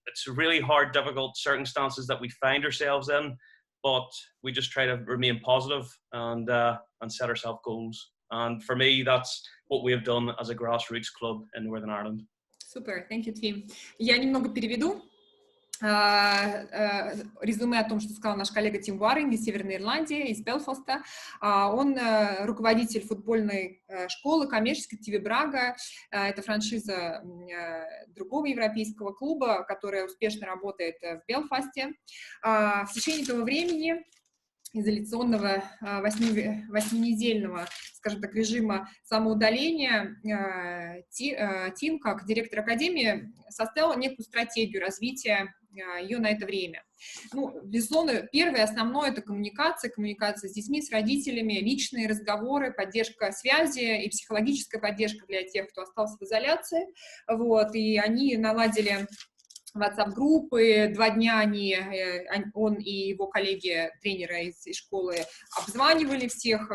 S9: it's really hard, difficult circumstances that we find ourselves in, but we just try to remain positive and set ourselves goals. And for me, that's what we have done as a grassroots club in Northern Ireland.
S2: Супер, thank you, Tim. Я немного переведу резюме о том, что сказал наш коллега Тим Уарринг из Северной Ирландии, из Белфаста. Он руководитель футбольной школы коммерческой ТВ Брага. Это франшиза другого европейского клуба, которая успешно работает в Белфасте. В течение этого времени изоляционного 8-недельного, скажем так, режима самоудаления, Тим, как директор академии, составил некую стратегию развития ее на это время. Ну, безусловно, первое, основное — это коммуникация с детьми, с родителями, личные разговоры, поддержка связи и психологическая поддержка для тех, кто остался в изоляции. Вот, и они наладили WhatsApp-группы, 2 дня он и его коллеги, тренеры из школы, обзванивали всех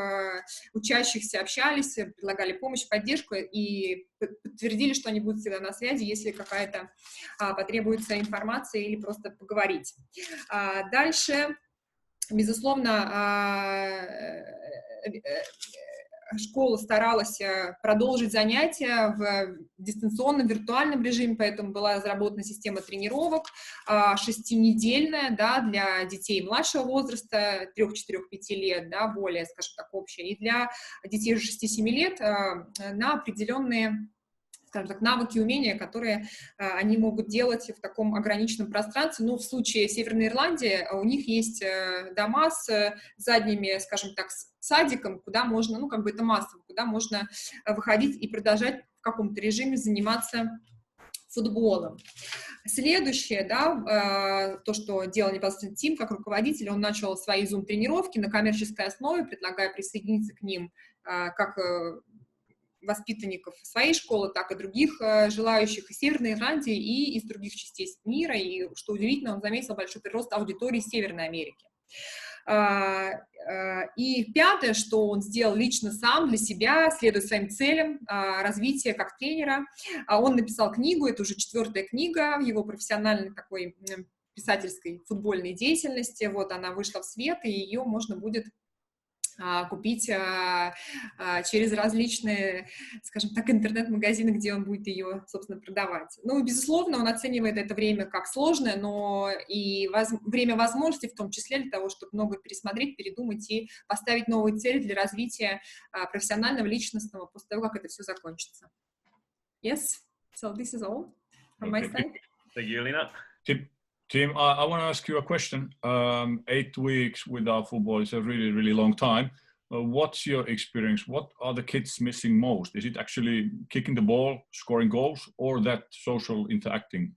S2: учащихся, общались, предлагали помощь, поддержку и подтвердили, что они будут всегда на связи, если какая-то потребуется информация или просто поговорить. Дальше, безусловно, школа старалась продолжить занятия в дистанционном, виртуальном режиме, поэтому была разработана система тренировок 6-недельная, да, для детей младшего возраста, 3, 4, 5 лет, да, более, скажем так, общая, и для детей уже 6-7 лет на определенные, скажем так, навыки, умения, которые они могут делать в таком ограниченном пространстве. Ну, в случае Северной Ирландии у них есть дома с задними, скажем так, с садиком, куда можно, ну, как бы это массово, куда можно выходить и продолжать в каком-то режиме заниматься футболом. Следующее, да, то, что делал непосредственно Тим как руководитель, он начал свои Zoom-тренировки на коммерческой основе, предлагая присоединиться к ним как воспитанников своей школы, так и других желающих из Северной Ирландии и из других частей мира. И, что удивительно, он заметил большой прирост аудитории Северной Америки. И пятое, что он сделал лично сам для себя, следуя своим целям развития как тренера, он написал книгу, это уже 4-я книга в его профессиональной такой писательской футбольной деятельности. Вот она вышла в свет, и ее можно будет купить через различные, скажем так, интернет-магазины, где он будет ее, собственно, продавать. Ну, безусловно, он оценивает это время как сложное, но и время возможностей, в том числе для того, чтобы много пересмотреть, передумать и поставить новые цели для развития профессионального, личностного после того, как это все закончится. Yes, so this is all from my side.
S9: Thank you, Lena.
S4: Tim, I want to ask you a question. 8 weeks without football is a really, really long time. What's your experience? What are the kids missing most? Is it actually kicking the ball, scoring goals, or that social interacting?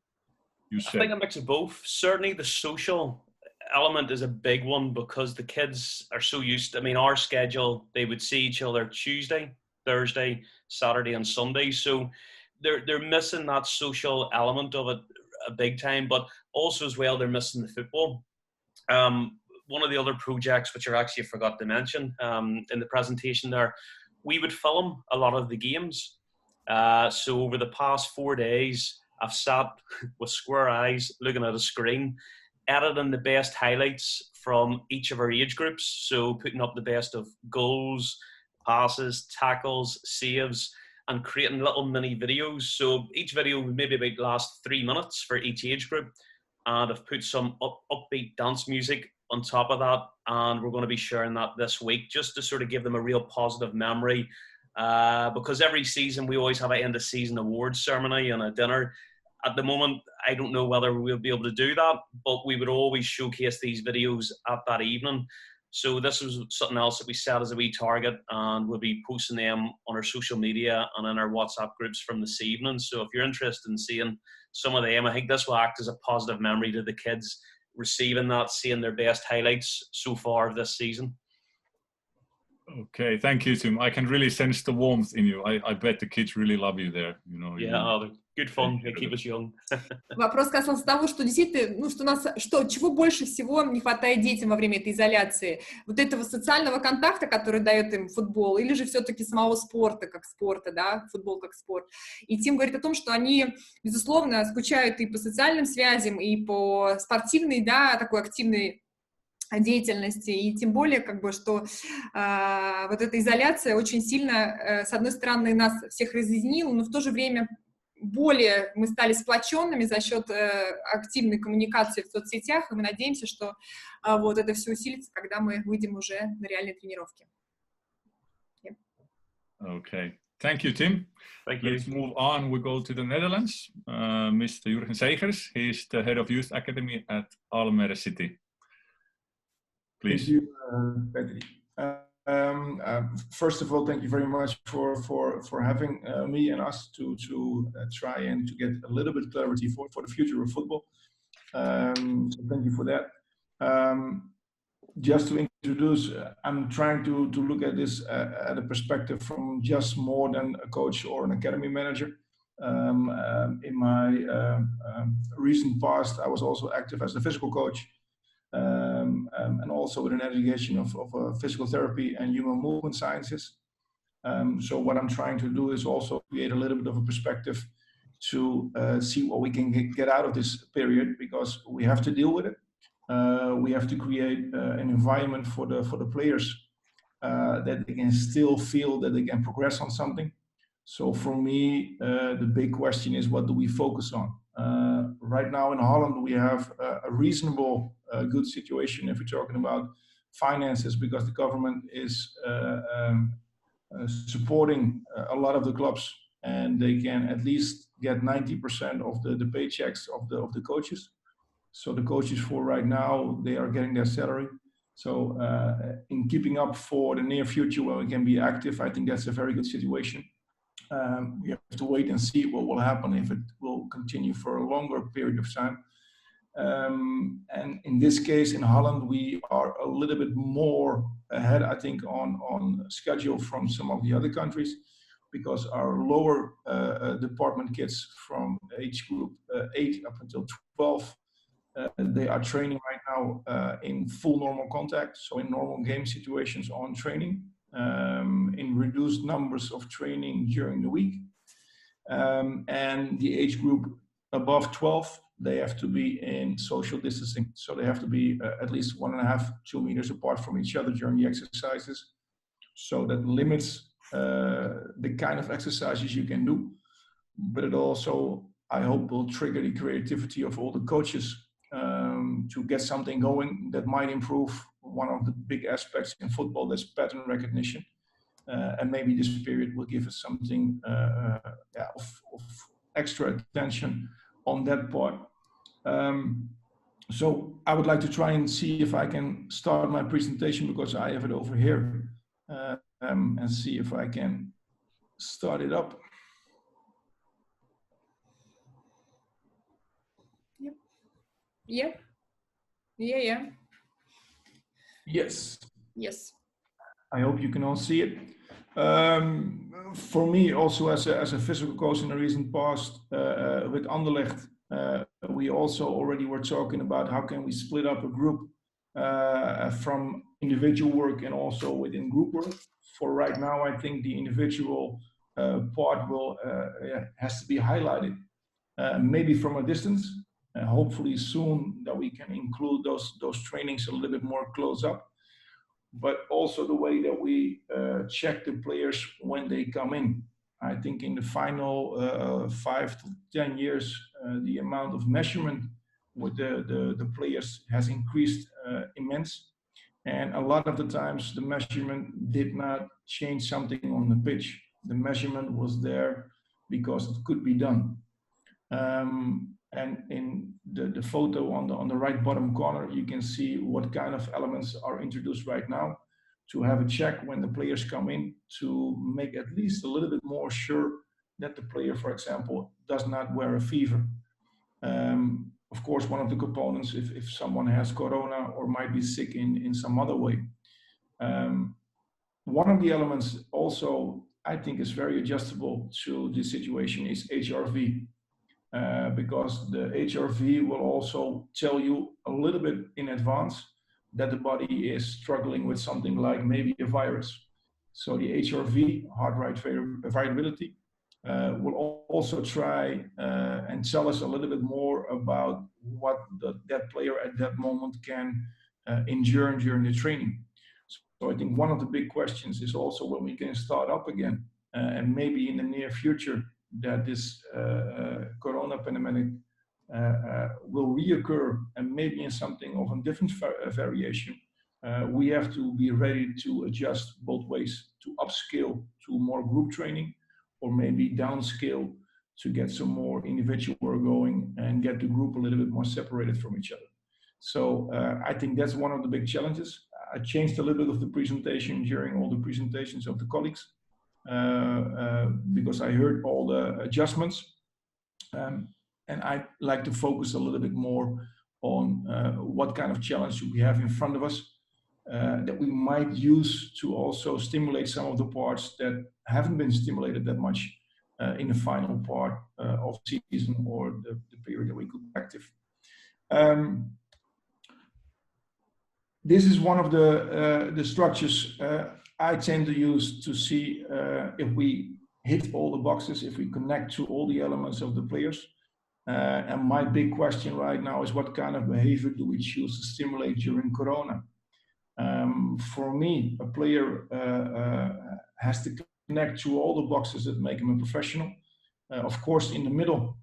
S4: You said.
S9: I think a mix of both. Certainly the social element is a big one because the kids are so used to, I mean, our schedule, they would see each other Tuesday, Thursday, Saturday and Sunday. So they're missing that social element of it a big time, but also as well, they're missing the football. One of the other projects, which I actually forgot to mention in the presentation there, we would film a lot of the games. So over the past 4 days, I've sat with square eyes looking at a screen, editing the best highlights from each of our age groups. So putting up the best of goals, passes, tackles, saves, and creating little mini videos. So each video would maybe about last 3 minutes for each age group. And I've put some upbeat dance music on top of that. And we're going to be sharing that this week just to sort of give them a real positive memory. Because every season we always have an end of season awards ceremony and a dinner. At the moment, I don't know whether we'll be able to do that, but we would always showcase these videos at that evening. So this was something else that we set as a wee target, and we'll be posting them on our social media and in our WhatsApp groups from this evening. So if you're interested in seeing some of them, I think this will act as a positive memory to the kids receiving that, seeing their best highlights so far this season.
S4: Okay, thank you, Tim. I can really sense the warmth in you. I bet the kids really love you there. You know.
S9: Yeah, good fun. They keep us young.
S2: Вопрос касался того, что действительно, ну, чего больше всего не хватает детям во время этой изоляции? Вот этого социального контакта, который дает им футбол, или же все-таки самого спорта, как спорта, да, футбол как спорт. И Тим говорит о том, что они, безусловно, скучают и по социальным связям, и по спортивной, да, такой активной деятельности, и тем более, как бы, что вот эта изоляция очень сильно, с одной стороны, нас всех разъединила, но в то же время более мы стали сплоченными за счет активной коммуникации в соцсетях, и мы надеемся, что вот это все усилится, когда мы выйдем уже на реальные тренировки.
S4: Yeah. Okay. Thank you, Tim.
S9: Thank you.
S4: Let's move on. We go to the Netherlands. Mr. Jurgen Segers, he is the head of Youth Academy at Almere City. please.
S10: Thank you, Petri. First of all, thank you very much for having me and us to try and to get a little bit clarity for the future of football. So thank you for that. Just to introduce, I'm trying to look at this at a perspective from just more than a coach or an academy manager. In my recent past, I was also active as a physical coach. And also with an education of physical therapy and human movement sciences. So what I'm trying to do is also create a little bit of a perspective to see what we can get out of this period, because we have to deal with it. We have to create an environment for the players that they can still feel that they can progress on something. So for me, the big question is, what do we focus on? Right now in Holland, we have a reasonable, good situation if we're talking about finances, because the government is supporting a lot of the clubs, and they can at least get 90% of the paychecks of the coaches. So the coaches for right now, they are getting their salary. So in keeping up for the near future where we can be active, I think that's a very good situation. We have to wait and see what will happen, if it will continue for a longer period of time. And in this case, in Holland, we are a little bit more ahead, I think, on schedule from some of the other countries, because our lower department kids from age group 8 up until 12, they are training right now in full normal contact, so in normal game situations on training. In reduced numbers of training during the week. And the age group above 12, they have to be in social distancing. So they have to be at least 1.5, 2 meters apart from each other during the exercises. So that limits the kind of exercises you can do. But it also, I hope, will trigger the creativity of all the coaches to get something going that might improve one of the big aspects in football, that's pattern recognition. And maybe this period will give us something of extra attention on that part. So I would like to try and see if I can start my presentation, because I have it over here, and see if I can start it up.
S2: Yep. Yep. Yeah.
S10: Yes.
S2: Yes.
S10: I hope you can all see it. For me, also as a physical coach in the recent past with Anderlecht, we also already were talking about how can we split up a group from individual work and also within group work. For right now, I think the individual part has to be highlighted, maybe from a distance. Hopefully soon that we can include those trainings a little bit more close up. But also the way that we check the players when they come in. I think in the final 5 to 10 years, the amount of measurement with the players has increased immense. And a lot of the times the measurement did not change something on the pitch. The measurement was there because it could be done. And in the photo on the right bottom corner, you can see what kind of elements are introduced right now to have a check when the players come in, to make at least a little bit more sure that the player, for example, does not wear a fever. Of course, one of the components, if someone has corona or might be sick in some other way. One of the elements also, I think, is very adjustable to this situation is HRV. Because the HRV will also tell you a little bit in advance that the body is struggling with something like maybe a virus. So the HRV, heart rate variability, will also try and tell us a little bit more about what that player at that moment can endure during the training. So I think one of the big questions is also when we can start up again, and maybe in the near future, that this corona pandemic will reoccur, and maybe in something of a different variation. We have to be ready to adjust both ways, to upscale to more group training, or maybe downscale to get some more individual work going and get the group a little bit more separated from each other. So I think that's one of the big challenges. I changed a little bit of the presentation during all the presentations of the colleagues because I heard all the adjustments. And I'd like to focus a little bit more on what kind of challenge we have in front of us that we might use to also stimulate some of the parts that haven't been stimulated that much in the final part of the season or the period that we could be active. This is one of the structures I tend to use to see if we hit all the boxes, if we connect to all the elements of the players. And my big question right now is what kind of behavior do we choose to stimulate during Corona? For me, a player has to connect to all the boxes that make him a professional. Of course, in the middle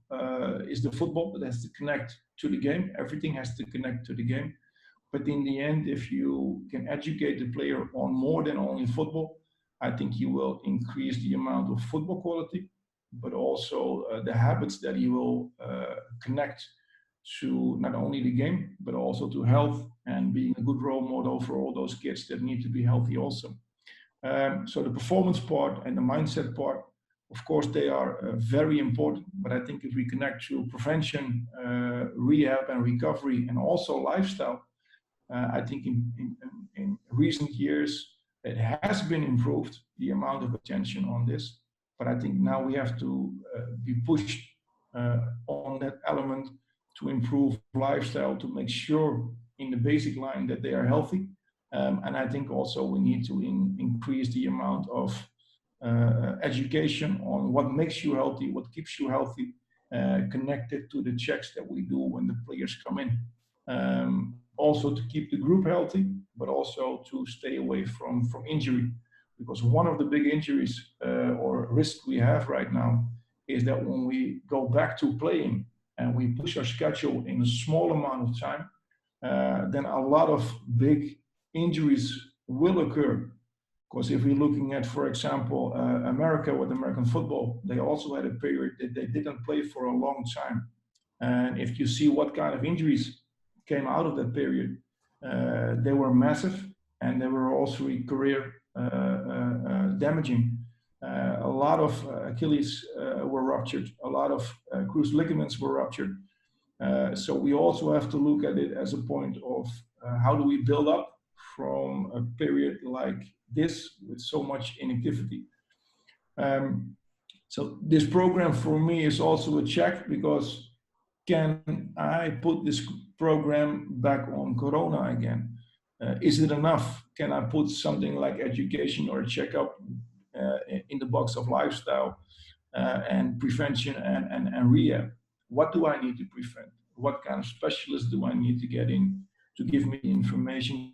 S10: is the football that has to connect to the game. Everything has to connect to the game. But in the end, if you can educate the player on more than only football, I think you will increase the amount of football quality, but also the habits that he will connect to not only the game, but also to health and being a good role model for all those kids that need to be healthy also. So the performance part and the mindset part, of course, they are very important, but I think if we connect to prevention, rehab and recovery, and also lifestyle, I think in recent years, it has been improved, the amount of attention on this. But I think now we have to be pushed on that element to improve lifestyle, to make sure in the basic line that they are healthy. And I think also we need to increase the amount of education on what makes you healthy, what keeps you healthy, connected to the checks that we do when the players come in. Also to keep the group healthy, but also to stay away from injury. Because one of the big injuries or risks we have right now is that when we go back to playing and we push our schedule in a small amount of time, then a lot of big injuries will occur. Because if we're looking at, for example, America with American football, they also had a period that they didn't play for a long time. And if you see what kind of injuries came out of that period, they were massive and they were also career damaging. A lot of Achilles were ruptured, a lot of cruciate ligaments were ruptured. So we also have to look at it as a point of how do we build up from a period like this with so much inactivity. So this program for me is also a check, because can I put this program back on Corona again? Is it enough? Can I put something like education or a checkup in the box of lifestyle and prevention and rehab? What do I need to prevent? What kind of specialists do I need to get in to give me information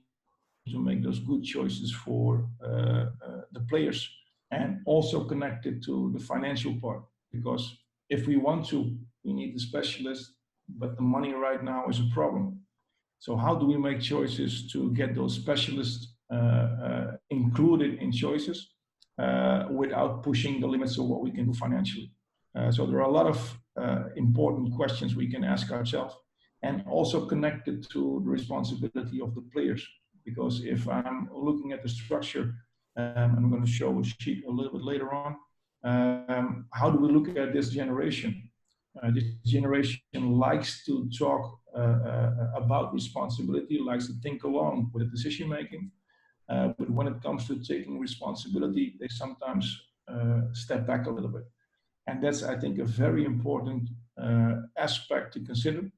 S10: to make those good choices for the players, and also connected to the financial part? Because if we want to, we need the specialist, but the money right now is a problem. So how do we make choices to get those specialists included in choices without pushing the limits of what we can do financially? So there are a lot of important questions we can ask ourselves, and also connected to the responsibility of the players. Because if I'm looking at the structure, I'm going to show a sheet a little bit later on, how do we look at this generation? This generation likes to talk about responsibility, likes to think along with the decision making, but when it comes to taking responsibility, they sometimes step back a little bit. And that's, I think, a very important aspect to consider.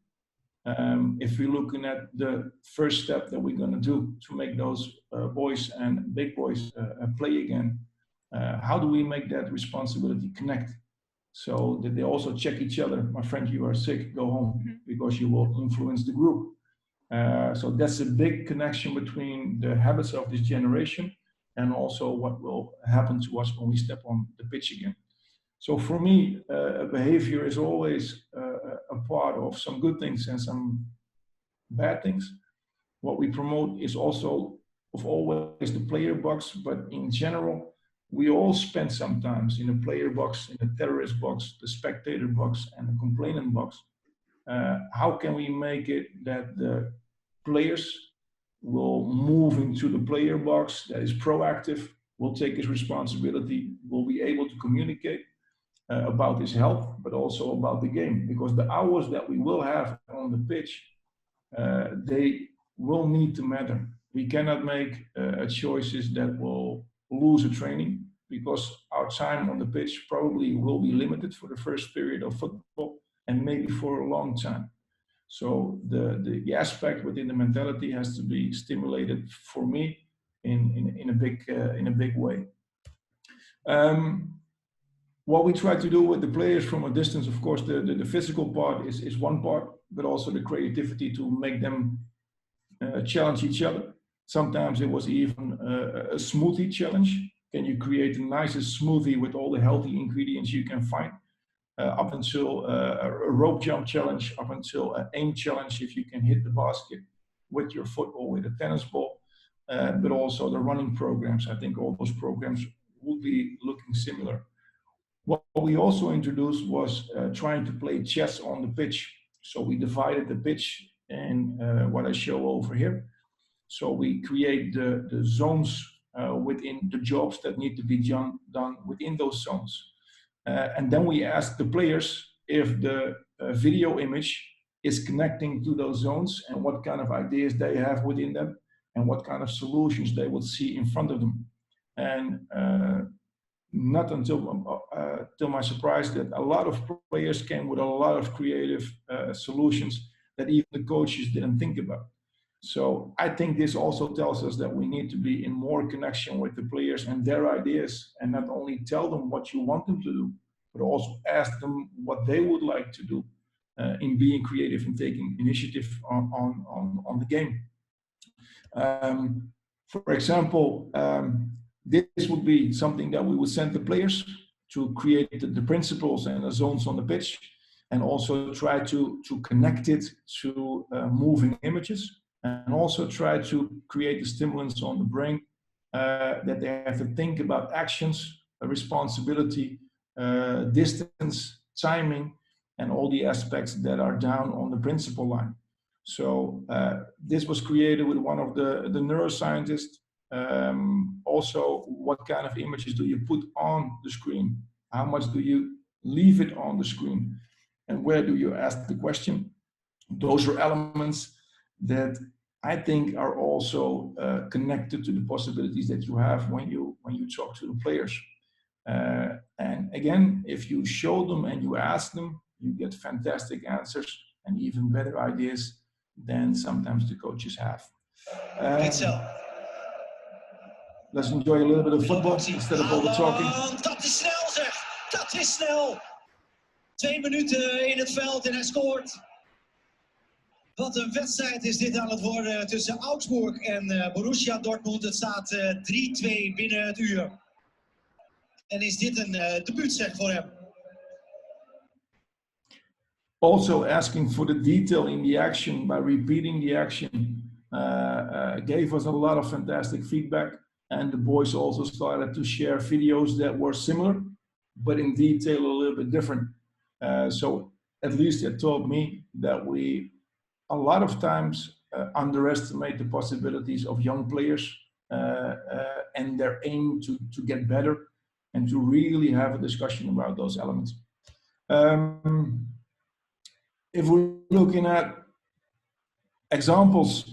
S10: If we're looking at the first step that we're going to do to make those boys and big boys play again, how do we make that responsibility connect so that they also check each other? My friend, you are sick, go home, because you will influence the group. So that's a big connection between the habits of this generation and also what will happen to us when we step on the pitch again. So for me, behavior is always a part of some good things and some bad things. What we promote is also of always the player box, but in general, we all spend sometimes in the player box, in the terrorist box, the spectator box, and the complainant box. How can we make it that the players will move into the player box, that is proactive, will take his responsibility, will be able to communicate about his health, but also about the game. Because the hours that we will have on the pitch, they will need to matter. We cannot make choices that will lose a training, because our time on the pitch probably will be limited for the first period of football and maybe for a long time. So the aspect within the mentality has to be stimulated for me in a big way. What we try to do with the players from a distance, of course, the physical part is one part, but also the creativity to make them challenge each other. Sometimes it was even a smoothie challenge. Can you create the nicest smoothie with all the healthy ingredients you can find? Up until a rope jump challenge, up until an aim challenge, if you can hit the basket with your foot or with a tennis ball, but also the running programs. I think all those programs would be looking similar. What we also introduced was trying to play chess on the pitch. So we divided the pitch in what I show over here. So we create the zones within the jobs that need to be done within those zones. And then we ask the players if the video image is connecting to those zones and what kind of ideas they have within them and what kind of solutions they would see in front of them. And not until to my surprise that a lot of players came with a lot of creative solutions that even the coaches didn't think about. So I think this also tells us that we need to be in more connection with the players and their ideas, and not only tell them what you want them to do, but also ask them what they would like to do in being creative and taking initiative on the game. For example, this would be something that we would send the players to create the principles and the zones on the pitch, and also try to connect it to moving images, and also try to create the stimulants on the brain that they have to think about actions, responsibility, distance, timing, and all the aspects that are down on the principle line. So this was created with one of the neuroscientists. Also, what kind of images do you put on the screen? How much do you leave it on the screen? And where do you ask the question? Those are elements that I think are also connected to the possibilities that you have when you talk to the players. And again, if you show them and you ask them, you get fantastic answers and even better ideas than sometimes the coaches have. Let's enjoy a little bit of football instead of all the talking.
S11: Dat is snel zeg, dat is snel. 2 minuten in het veld en hij scoort. Wat een wedstrijd is dit aan het worden tussen Augsburg en Borussia Dortmund. Het staat 3-2 binnen het uur. En is dit een debuut zeg voor hem?
S10: Also asking for the detail in the action by repeating the action gave us a lot of fantastic feedback. And the boys also started to share videos that were similar, but in detail a little bit different. So at least it taught me that we a lot of times underestimate the possibilities of young players and their aim to get better and to really have a discussion about those elements. If we're looking at examples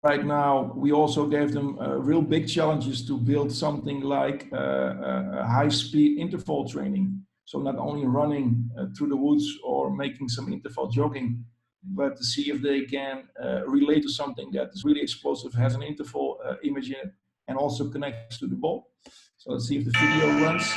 S10: right now, we also gave them real big challenges to build something like a high-speed interval training. So not only running through the woods or making some interval jogging, but to see if they can relate to something that is really explosive, has an interval image in it, and also connects to the ball. So let's see if the video runs.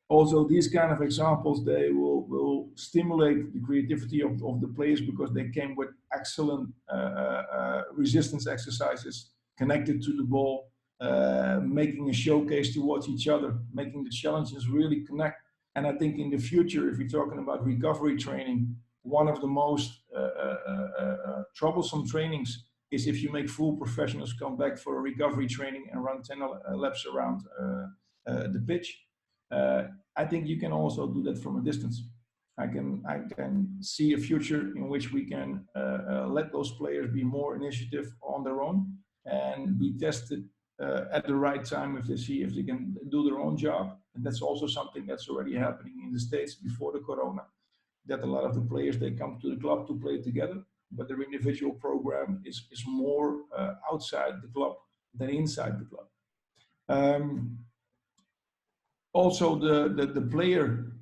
S10: Also, these kind of examples, they will stimulate the creativity of the players because they came with excellent resistance exercises connected to the ball, making a showcase towards each other, making the challenges really connect. And I think in the future, if you're talking about recovery training, one of the most troublesome trainings is if you make full professionals come back for a recovery training and run 10 laps around the pitch. I think you can also do that from a distance. I can see a future in which we can let those players be more initiative on their own and be tested at the right time if they see if they can do their own job. And that's also something that's already happening in the States before the corona, that a lot of the players, they come to the club to play together, but their individual program is more outside the club than inside the club. Also the player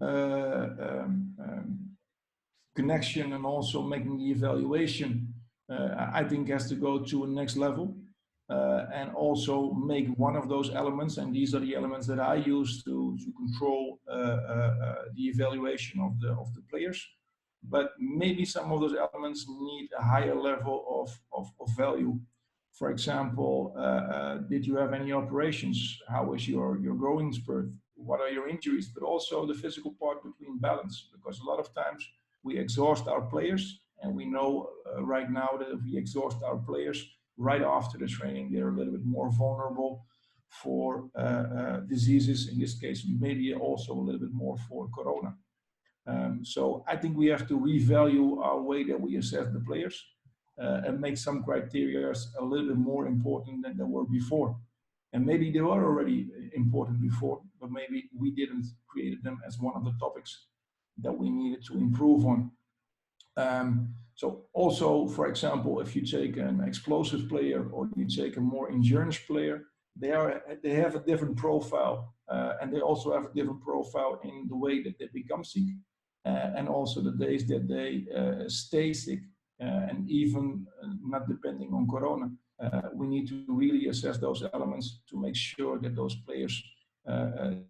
S10: connection and also making the evaluation, I think has to go to a next level. And also make one of those elements, and these are the elements that I use to control the evaluation of the players. But maybe some of those elements need a higher level of value. For example, did you have any operations? How was your growing spurt? What are your injuries? But also the physical part between balance, because a lot of times we exhaust our players, and we know right now that if we exhaust our players right after the training, they're a little bit more vulnerable for diseases, in this case, maybe also a little bit more for corona. So I think we have to revalue our way that we assess the players and make some criteria a little bit more important than they were before. And maybe they were already important before, but maybe we didn't create them as one of the topics that we needed to improve on. So also, for example, if you take an explosive player or you take a more endurance player, they have a different profile, and they also have a different profile in the way that they become sick, and also the days that they stay sick, and even not depending on corona. We need to really assess those elements to make sure that those players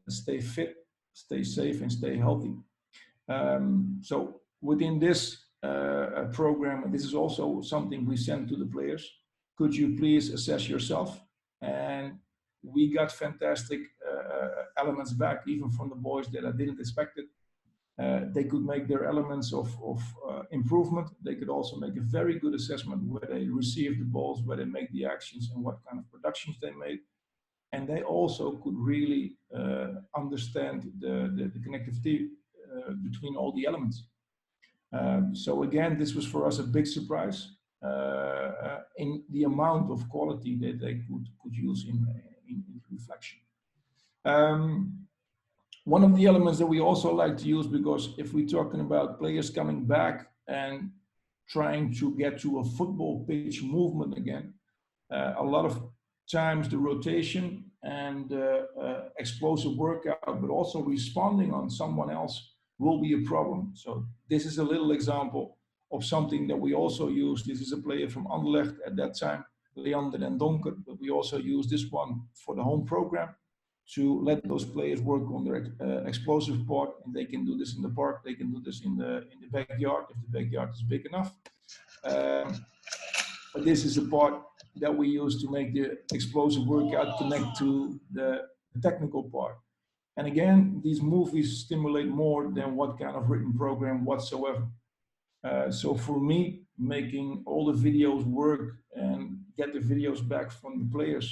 S10: stay fit, stay safe, and stay healthy. So within this program, this is also something we send to the players. Could you please assess yourself? And we got fantastic elements back, even from the boys that I didn't expect it. They could make their elements of improvement. They could also make a very good assessment where they receive the balls, where they make the actions, and what kind of productions they made. And they also could really understand the connectivity between all the elements. So again, this was for us a big surprise in the amount of quality that they could use in reflection. One of the elements that we also like to use, because if we're talking about players coming back and trying to get to a football pitch movement again, a lot of times the rotation and explosive workout, but also responding on someone else will be a problem. So this is a little example of something that we also use. This is a player from Anderlecht at that time, Leander and Donker, but we also use this one for the home program to let those players work on their explosive part, and they can do this in the park, they can do this in the backyard, if the backyard is big enough. But this is a part that we use to make the explosive workout connect to the technical part. And again, these movies stimulate more than what kind of written program whatsoever. So for me, making all the videos work and get the videos back from the players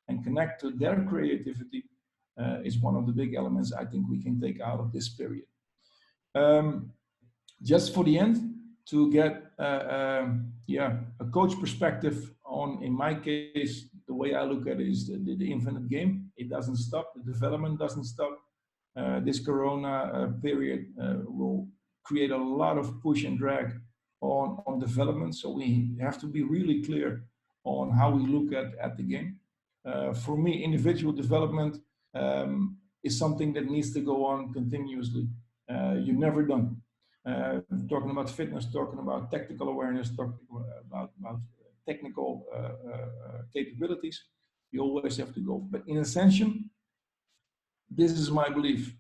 S10: and connect to their creativity is one of the big elements I think we can take out of this period. Just for the end, to get a coach perspective on, in my case, the way I look at it is the infinite game. It doesn't stop, the development doesn't stop. This corona period will create a lot of push and drag on development. So we have to be really clear on how we look at the game. For me, individual development is something that needs to go on continuously. You're never done. Talking about fitness, talking about tactical awareness, talking about technical capabilities, you always have to go. But in ascension, this is my belief.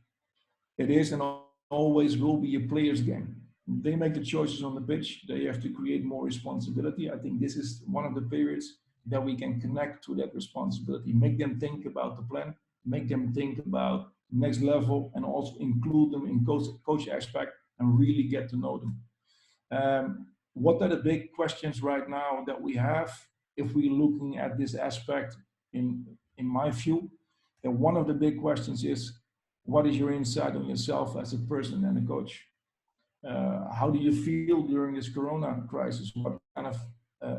S10: It is and always will be a player's game. They make the choices on the pitch. They have to create more responsibility. I think this is one of the periods that we can connect to that responsibility, make them think about the plan, make them think about next level, and also include them in coach aspect and really get to know them. What are the big questions right now that we have if we're looking at this aspect in my view, then one of the big questions is, what is your insight on yourself as a person and a coach? How do you feel during this Corona crisis? What kind of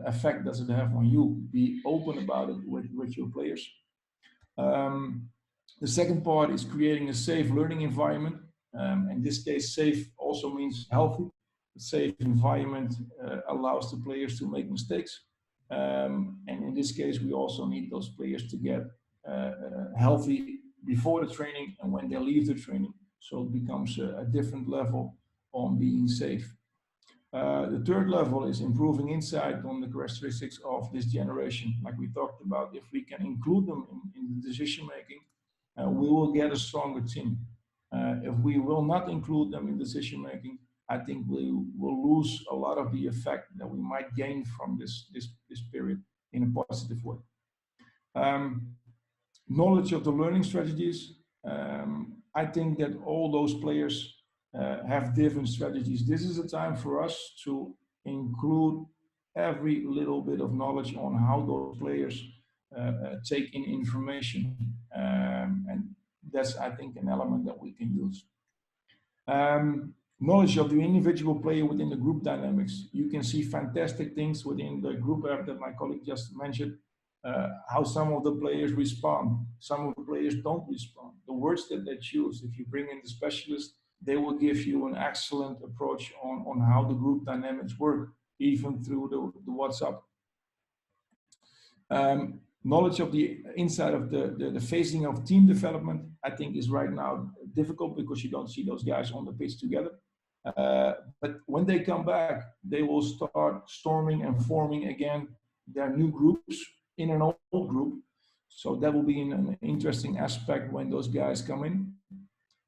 S10: effect does it have on you? Be open about it with your players. The second part is creating a safe learning environment. In this case, safe also means healthy. A safe environment allows the players to make mistakes. And in this case, we also need those players to get healthy before the training and when they leave the training. So it becomes a different level on being safe. The third level is improving insight on the characteristics of this generation. Like we talked about, if we can include them in the decision making, we will get a stronger team. If we will not include them in decision making, I think we will lose a lot of the effect that we might gain from this period in a positive way. Knowledge of the learning strategies. I think that all those players have different strategies. This is a time for us to include every little bit of knowledge on how those players take in information. And that's, I think, an element that we can use. Knowledge of the individual player within the group dynamics. You can see fantastic things within the group app that my colleague just mentioned. How some of the players respond, some of the players don't respond. The words that they choose, if you bring in the specialist, they will give you an excellent approach on how the group dynamics work, even through the WhatsApp. Knowledge of the inside of the phasing of team development, I think, is right now difficult because you don't see those guys on the pitch together. But when they come back, they will start storming and forming again their new groups in an old group. So that will be an interesting aspect when those guys come in.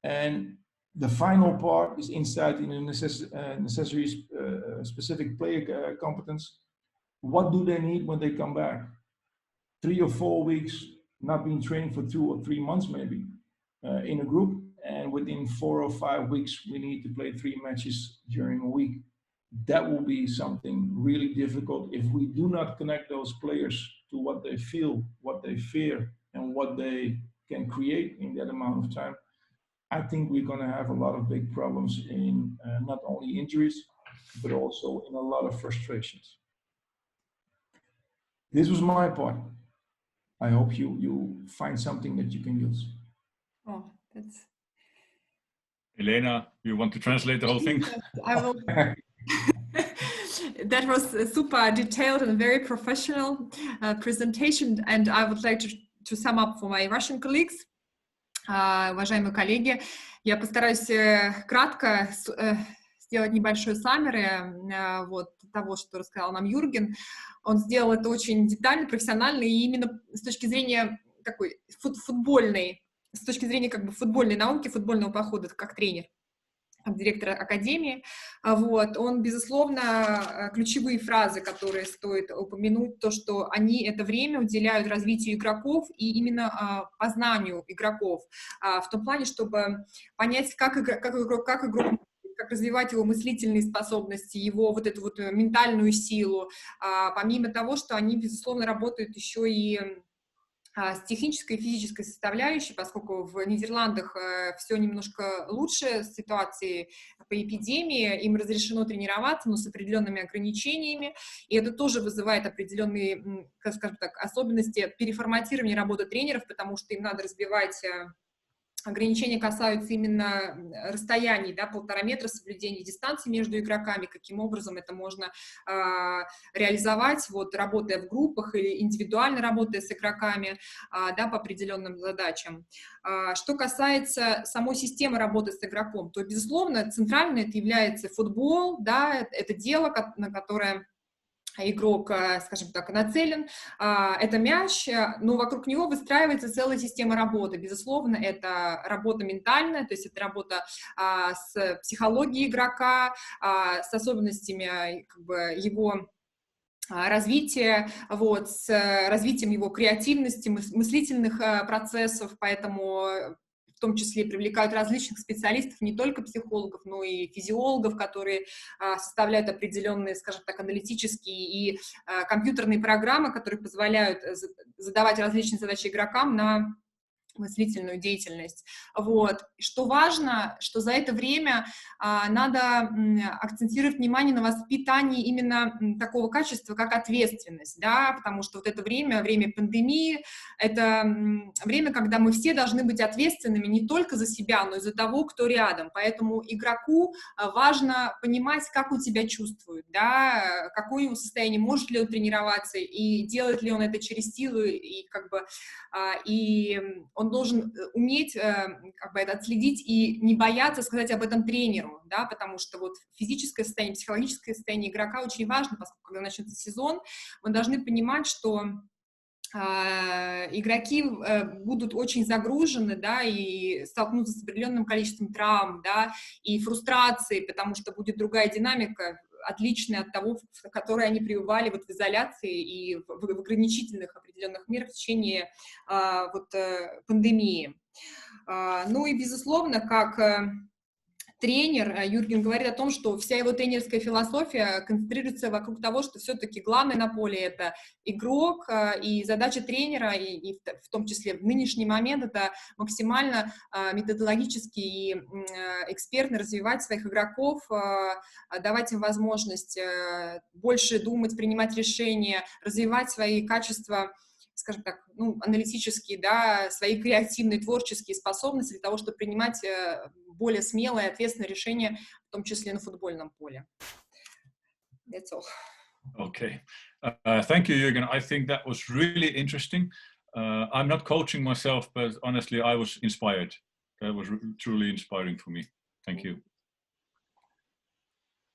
S10: And the final part is insight in the necessary specific player competence. What do they need when they come back? 3 or 4 weeks, not been training for 2 or 3 months maybe in a group. And within 4 or 5 weeks, we need to play 3 matches during a week. That will be something really difficult if we do not connect those players to what they feel, what they fear, and what they can create in that amount of time. I think we're going to have a lot of big problems in not only injuries, but also in a lot of frustrations. This was my part. I hope you find something that you can use.
S2: Oh, that's...
S4: Elena, you want to translate the whole thing?
S2: I will. That was a super detailed and very professional presentation, and I would like to sum up for my Russian colleagues. Уважаемые коллеги, я постараюсь кратко сделать небольшой саммари вот того, что рассказал нам Юрген. Он сделал это очень детально, профессионально, и именно с точки зрения такой футбольной, с точки зрения как бы футбольной науки, футбольного подхода как тренер, как директор академии. Вот. Он, безусловно, ключевые фразы, которые стоит упомянуть, то, что они это время уделяют развитию игроков и именно познанию игроков, в том плане, чтобы понять, как игрок как развивать его мыслительные способности, его вот эту вот ментальную силу, помимо того, что они, безусловно, работают еще и с технической и физической составляющей, поскольку в Нидерландах все немножко лучше с ситуацией по эпидемии, им разрешено тренироваться, но с определенными ограничениями, и это тоже вызывает определенные, скажем так, особенности переформатирования работы тренеров, потому что им надо разбивать... Ограничения касаются именно расстояний, да, 1,5 метра, соблюдения дистанции между игроками, каким образом это можно реализовать, вот, работая в группах или индивидуально работая с игроками, да, по определенным задачам. Что касается самой системы работы с игроком, то, безусловно, центрально это является футбол, да, это дело, на которое игрок, скажем так, нацелен, это мяч, но вокруг него выстраивается целая система работы. Безусловно, это работа ментальная, то есть это работа с психологией игрока, с особенностями как бы, его развития, вот, с развитием его креативности, мыслительных процессов, поэтому в том числе привлекают различных специалистов, не только психологов, но и физиологов, которые составляют определенные, скажем так, аналитические и компьютерные программы, которые позволяют задавать различные задачи игрокам на мыслительную деятельность. Вот. Что важно, что за это время надо акцентировать внимание на воспитании именно такого качества, как ответственность, да, потому что вот это время пандемии, это время, когда мы все должны быть ответственными не только за себя, но и за того, кто рядом. Поэтому игроку важно понимать, как он себя чувствует, да, какое у него состояние, может ли он тренироваться, и делает ли он это через силу, и как бы, и он должен уметь как бы это отследить и не бояться сказать об этом тренеру, да, потому что вот физическое состояние, психологическое состояние игрока очень важно, поскольку когда начнется сезон, мы должны понимать, что игроки будут очень загружены, да, и столкнутся с определенным количеством травм, да, и фрустрации, потому что будет другая динамика, отличная от того, в которой они пребывали вот в изоляции и в ограничительных определенных мерах в течение пандемии. Ну и, безусловно, как тренер, Юрген говорит о том, что вся его тренерская философия концентрируется вокруг того, что все-таки главное на поле — это игрок, и задача тренера, и в том числе в нынешний момент, это максимально методологически и экспертно развивать своих игроков, давать им возможность больше думать, принимать решения, развивать свои качества, скажем так, ну, аналитические, да, свои креативные, творческие способности для того, чтобы принимать более смелые, ответственные решения, в том числе на футбольном поле. That's all.
S4: Okay. Thank you, Jürgen. I think that was really interesting. I'm not coaching myself, but honestly, I was inspired. That was truly inspiring for me. Thank you.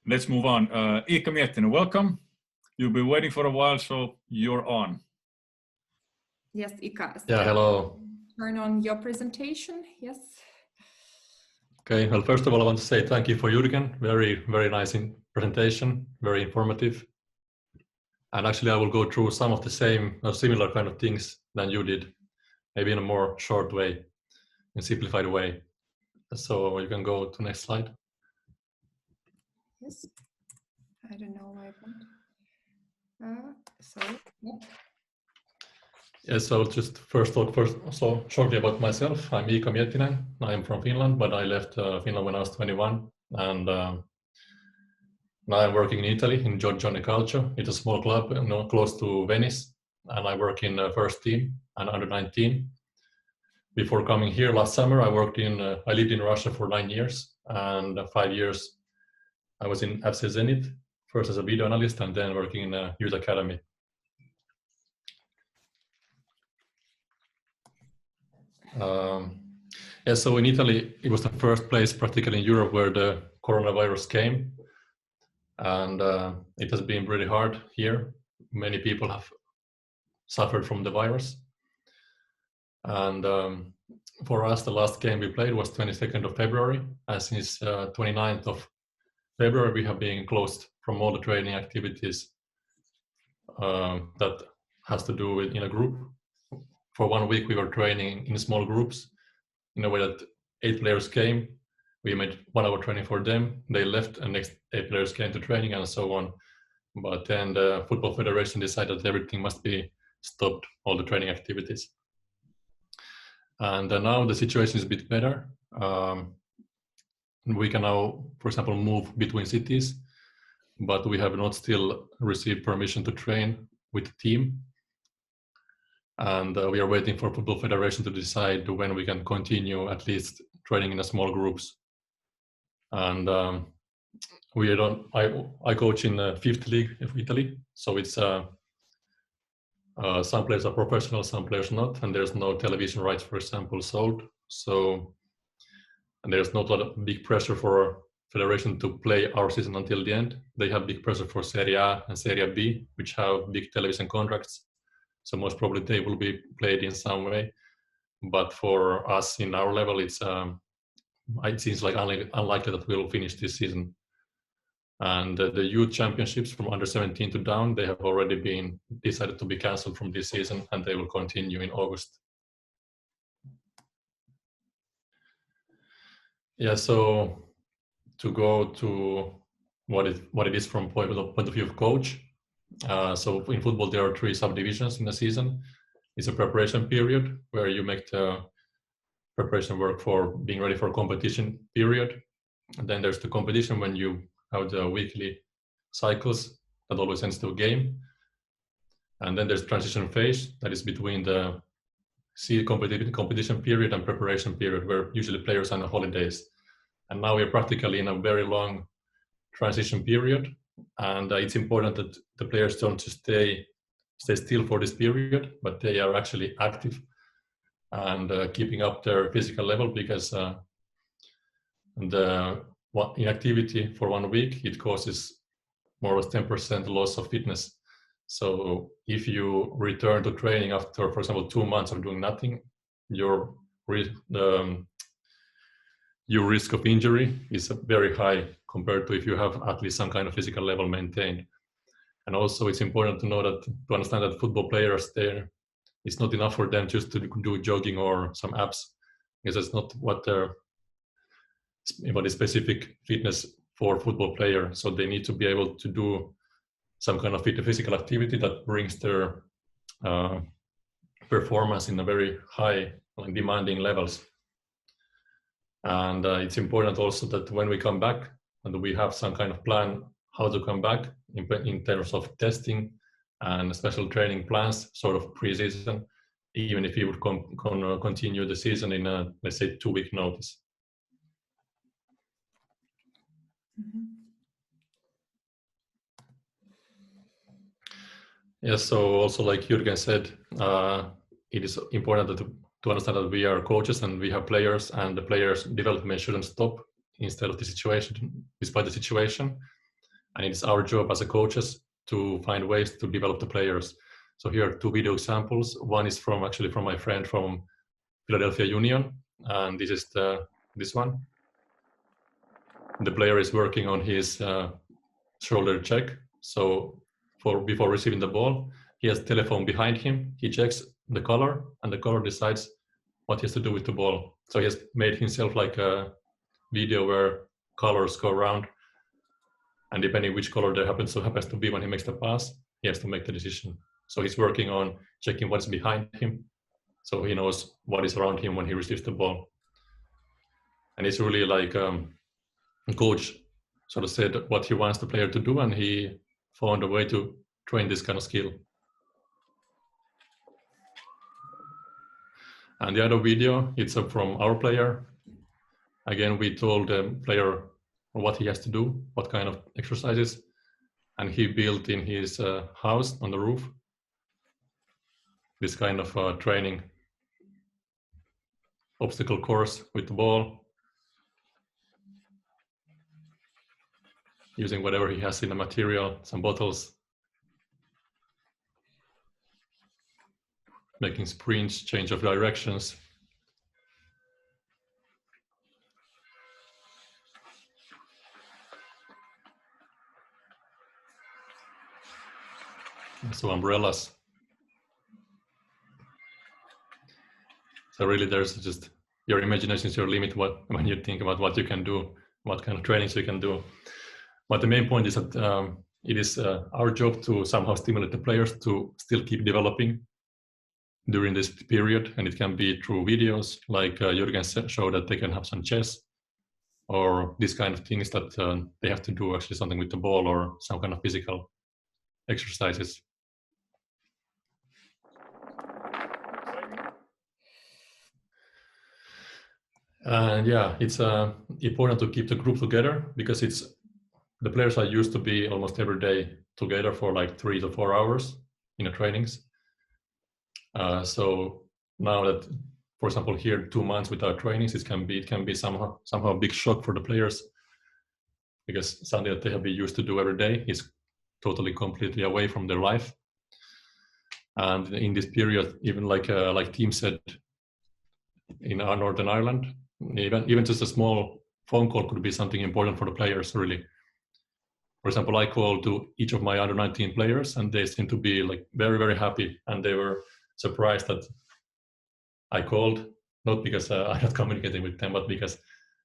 S4: Let's move on. Ika Miettinen, welcome. You've been waiting for a while, so you're on.
S2: Yes, Ika.
S8: Yeah, hello.
S2: Turn on your presentation. Yes.
S8: Okay, well, first of all, I want to say thank you for Jürgen. Very, very nice presentation, very informative. And actually, I will go through some of the same or similar kind of things than you did, maybe in a more short way, in simplified way. So you can go to next slide.
S2: Yes. I don't know why I won't. Sorry. Yep.
S8: Yes, so I'll just first talk shortly about myself. I'm Ika Miettinen. I am from Finland, but I left Finland when I was 21. And now I'm working in Italy, in Giorgione Calcio. It's a small club close to Venice. And I work in first team and under 19. Before coming here last summer, I lived in Russia for 9 years. And 5 years I was in FC Zenit, first as a video analyst and then working in a youth academy. So in Italy, it was the first place practically in Europe where the coronavirus came. And it has been pretty hard here. Many people have suffered from the virus. And for us, the last game we played was 22nd of February. And since 29th of February, we have been closed from all the training activities that has to do with in a group. For 1 week, we were training in small groups in a way that 8 players came. We made 1 hour training for them. They left and next 8 players came to training and so on. But then the Football Federation decided that everything must be stopped, all the training activities. And now the situation is a bit better. We can now, for example, move between cities, but we have not still received permission to train with the team. And we are waiting for Football Federation to decide when we can continue at least training in a small groups. And I coach in the 5th league of Italy, so it's some players are professional, some players not, and there's no television rights, for example, sold. So and there's not a lot of big pressure for Federation to play our season until the end. They have big pressure for Serie A and Serie B, which have big television contracts. So most probably they will be played in some way. But for us in our level, it seems like unlikely that we'll finish this season. And the youth championships from under 17 to down, they have already been decided to be cancelled from this season, and they will continue in August. Yeah, so to go to what it is from point of view of coach. So in football, there are 3 subdivisions in the season. It's a preparation period where you make the preparation work for being ready for competition period. And then there's the competition when you have the weekly cycles that always ends to a game. And then there's transition phase that is between the competition period and preparation period, where usually players are on holidays. And now we're practically in a very long transition period, and it's important that the players don't just stay still for this period, but they are actually active and keeping up their physical level, because the inactivity for 1 week, it causes more or less 10% loss of fitness. So if you return to training after, for example, 2 months of doing nothing, your risk of injury is very high compared to if you have at least some kind of physical level maintained. And also it's important to know that, to understand that football players there, it's not enough for them just to do jogging or some abs, because that's not what is specific fitness for football player. So they need to be able to do some kind of physical activity that brings their performance in a very high and demanding levels. And it's important also that when we come back, and we have some kind of plan how to come back in terms of testing and special training plans, sort of pre-season, even if we would continue the season in a, let's say, 2-week notice.
S2: Mm-hmm.
S8: Yes, so also like Jürgen said, it is important to understand that we are coaches and we have players, and the players' development shouldn't stop despite the situation. And it's our job as a coaches to find ways to develop the players. So here are 2 video examples. One is actually from my friend from Philadelphia Union, and this is this one. The player is working on his shoulder check. So before receiving the ball, he has telephone behind him. He checks the color, and the color decides what he has to do with the ball. So he has made himself like a video where colors go around, and depending which color there happens to be when he makes the pass, he has to make the decision. So he's working on checking what's behind him, so he knows what is around him when he receives the ball. And it's really like coach sort of said what he wants the player to do, and he found a way to train this kind of skill. And the other video, it's from our player. Again, we told the player what he has to do, what kind of exercises, and he built in his house on the roof this kind of training obstacle course with the ball, using whatever he has in the material, some bottles, making sprints, change of directions. So umbrellas. So really there's just, your imagination is your limit when you think about what you can do, what kind of trainings you can do. But the main point is that it is our job to somehow stimulate the players to still keep developing during this period. And it can be through videos, like Jürgen showed, that they can have some chess, or these kind of things that they have to do actually something with the ball, or some kind of physical exercises. And yeah, it's important to keep the group together, because the players are used to be almost every day together for like 3 to 4 hours in the trainings. So now that, for example, here 2 months without trainings, it can be somehow a big shock for the players, because something that they have been used to do every day is totally completely away from their life. And in this period, even like Tim said, in our Northern Ireland, even just a small phone call could be something important for the players, really. For example, I called to each of my under 19 players, and they seemed to be like very, very happy, and they were surprised that I called, not because I'm not communicating with them, but because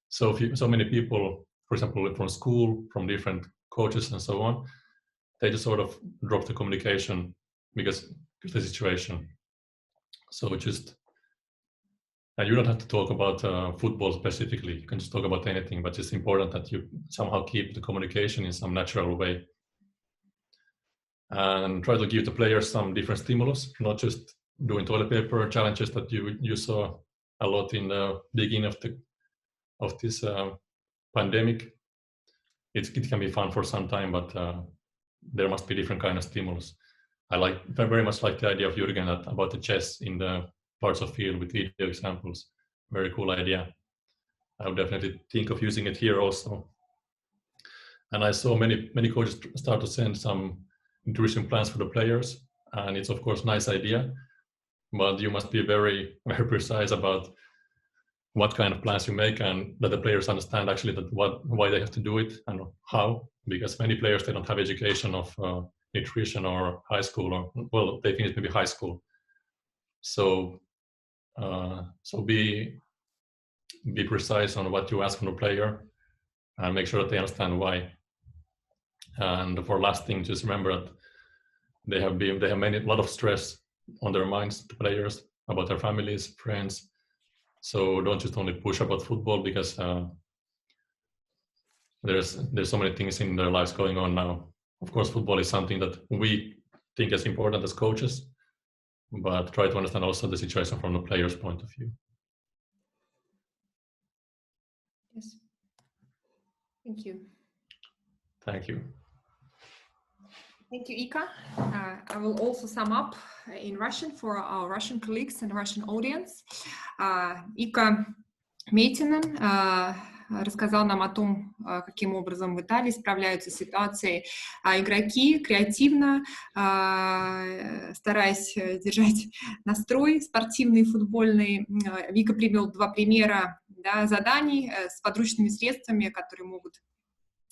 S8: So so many people, for example, from school, from different coaches and so on, they just sort of drop the communication because of the situation. So just, and you don't have to talk about football specifically. You can just talk about anything, but it's important that you somehow keep the communication in some natural way. And try to give the players some different stimulus, not just doing toilet paper challenges that you saw a lot in the beginning of this pandemic. It can be fun for some time, but there must be different kind of stimulus. I very much like the idea of Jürgen about the chess in the parts of field with video examples. Very cool idea. I would definitely think of using it here also. And I saw many coaches start to send some nutrition plans for the players, and it's of course nice idea, but you must be very, very precise about what kind of plans you make and that the players understand actually that why they have to do it and how, because many players, they don't have education of nutrition or high school, or well, they finish maybe high school. So be precise on what you ask from the player and make sure that they understand why. And for last thing, just remember that they have a lot of stress on their minds, the players, about their families, friends. So don't just only push about football, because there's so many things in their lives going on now. Of course, football is something that we think is important as coaches, but try to understand also the situation from the player's point of view.
S2: Yes. Thank you.
S8: Thank you.
S2: Thank you, Ika. I will also sum up in Russian for our Russian colleagues and Russian audience. Ика Метинен рассказал нам о том, каким образом в Италии справляются с ситуацией игроки креативно, стараясь держать настрой спортивный, футбольный. Вика привел 2 примера, да, заданий с подручными средствами, которые могут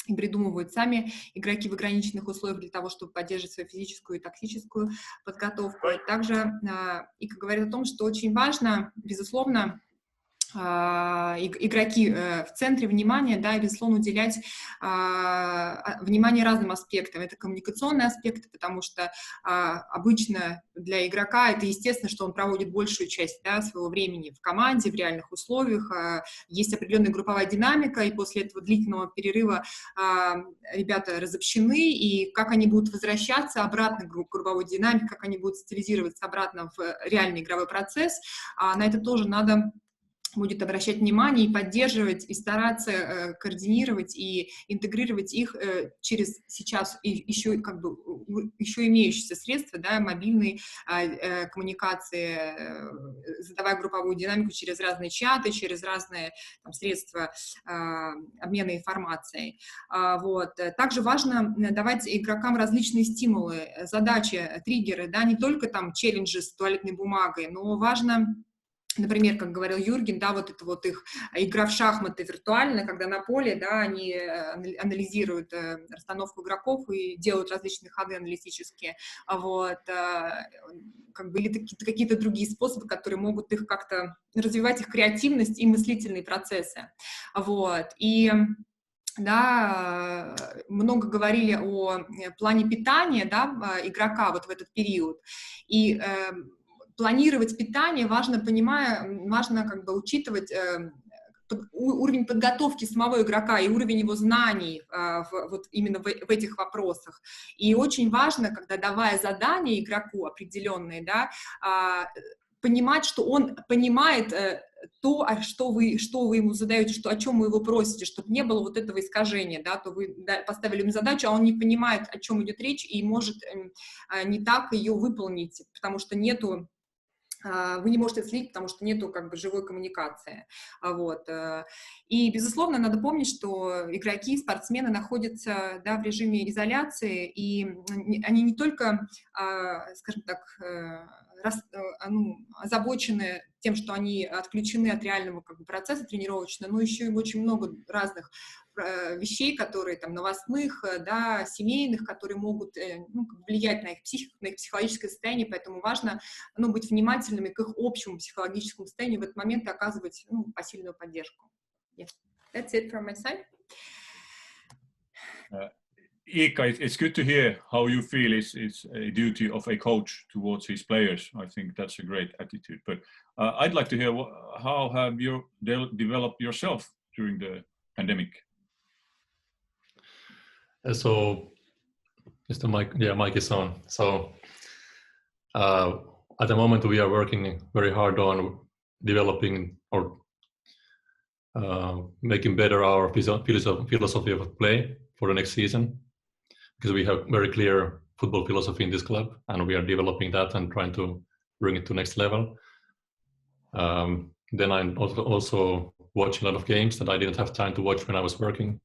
S2: и придумывают сами игроки в ограниченных условиях для того, чтобы поддерживать свою физическую и тактическую подготовку. Также Ика говорит о том, что очень важно, безусловно, игроки в центре внимания, да, и, безусловно, уделять внимание разным аспектам. Это коммуникационные аспекты, потому что обычно для игрока это естественно, что он проводит большую часть, да, своего времени в команде, в реальных условиях. Есть определенная групповая динамика, и после этого длительного перерыва ребята разобщены, и как они будут возвращаться обратно к групповой динамике, как они будут социализироваться обратно в реальный игровой процесс, на это тоже надо будет обращать внимание и поддерживать, и стараться координировать и интегрировать их через сейчас еще имеющиеся средства, да, мобильные коммуникации, задавая групповую динамику через разные чаты, через разные там средства обмена информацией. Вот. Также важно давать игрокам различные стимулы, задачи, триггеры, да, не только там челленджи с туалетной бумагой, но важно, например, как говорил Юрген, да, вот это вот их игра в шахматы виртуально, когда на поле, да, они анализируют расстановку игроков и делают различные ходы аналитические, вот, как бы, или какие-то другие способы, которые могут их как-то развивать, их креативность и мыслительные процессы, вот, и да, много говорили о плане питания, да, игрока вот в этот период, и планировать питание важно как бы учитывать уровень подготовки самого игрока и уровень его знаний вот именно в этих вопросах. И очень важно, когда давая задания игроку определенные, да, понимать, что он понимает то, что вы ему задаете, о чем вы его просите, чтобы не было вот этого искажения, да, то вы поставили ему задачу, а он не понимает, о чем идет речь, и может не так ее выполнить, потому что вы не можете следить, потому что нету как бы живой коммуникации. Вот. И, безусловно, надо помнить, что игроки, спортсмены находятся, да, в режиме изоляции, и они не только, скажем так, озабочены тем, что они отключены от реального как бы процесса тренировочного, но еще и очень много разных вещей, которые там новостных, да, семейных, которые могут влиять на их психику, на их психологическое состояние, поэтому важно быть внимательными к их общему психологическому состоянию в этот момент и оказывать посильную поддержку. Yes. That's it from my side.
S4: Ika, it's good to hear how you feel it's a duty of a coach towards his players. I think that's a great attitude. But I'd like to hear how have you developed yourself during the pandemic?
S8: So, is the mic? Yeah, mic is on. So, at the moment, we are working very hard on developing or making better our philosophy of play for the next season, because we have very clear football philosophy in this club, and we are developing that and trying to bring it to next level. Then I'm also watching a lot of games that I didn't have time to watch when I was working,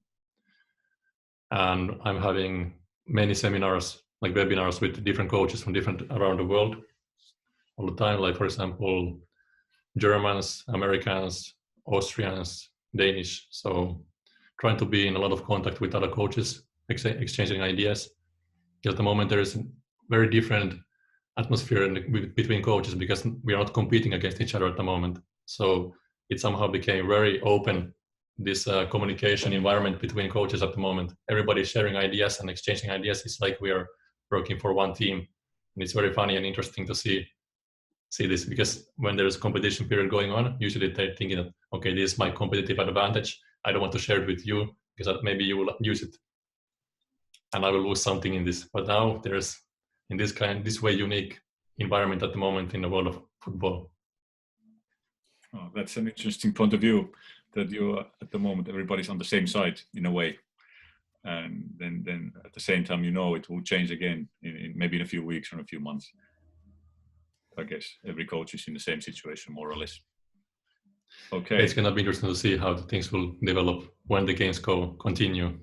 S8: and I'm having many seminars, like webinars, with different coaches from different around the world all the time. Like, for example, Germans, Americans, Austrians, Danish. So trying to be in a lot of contact with other coaches, exchanging ideas. At the moment, there is a very different atmosphere between coaches, because we are not competing against each other at the moment. So it somehow became very open, this communication environment between coaches at the moment. Everybody's sharing ideas and exchanging ideas. It's like we are working for one team. And it's very funny and interesting to see this, because when there's competition period going on, usually they're thinking that, okay, this is my competitive advantage. I don't want to share it with you because maybe you will use it and I will lose something in this. But now there's in this way unique environment at the moment in the world of football.
S4: Oh, that's an interesting point of view, that you at the moment everybody's on the same side in a way, and then at the same time it will change again in maybe in a few weeks or a few months. I guess every coach is in the same situation more or less. Okay,
S8: it's gonna be interesting to see how the things will develop when the games continue.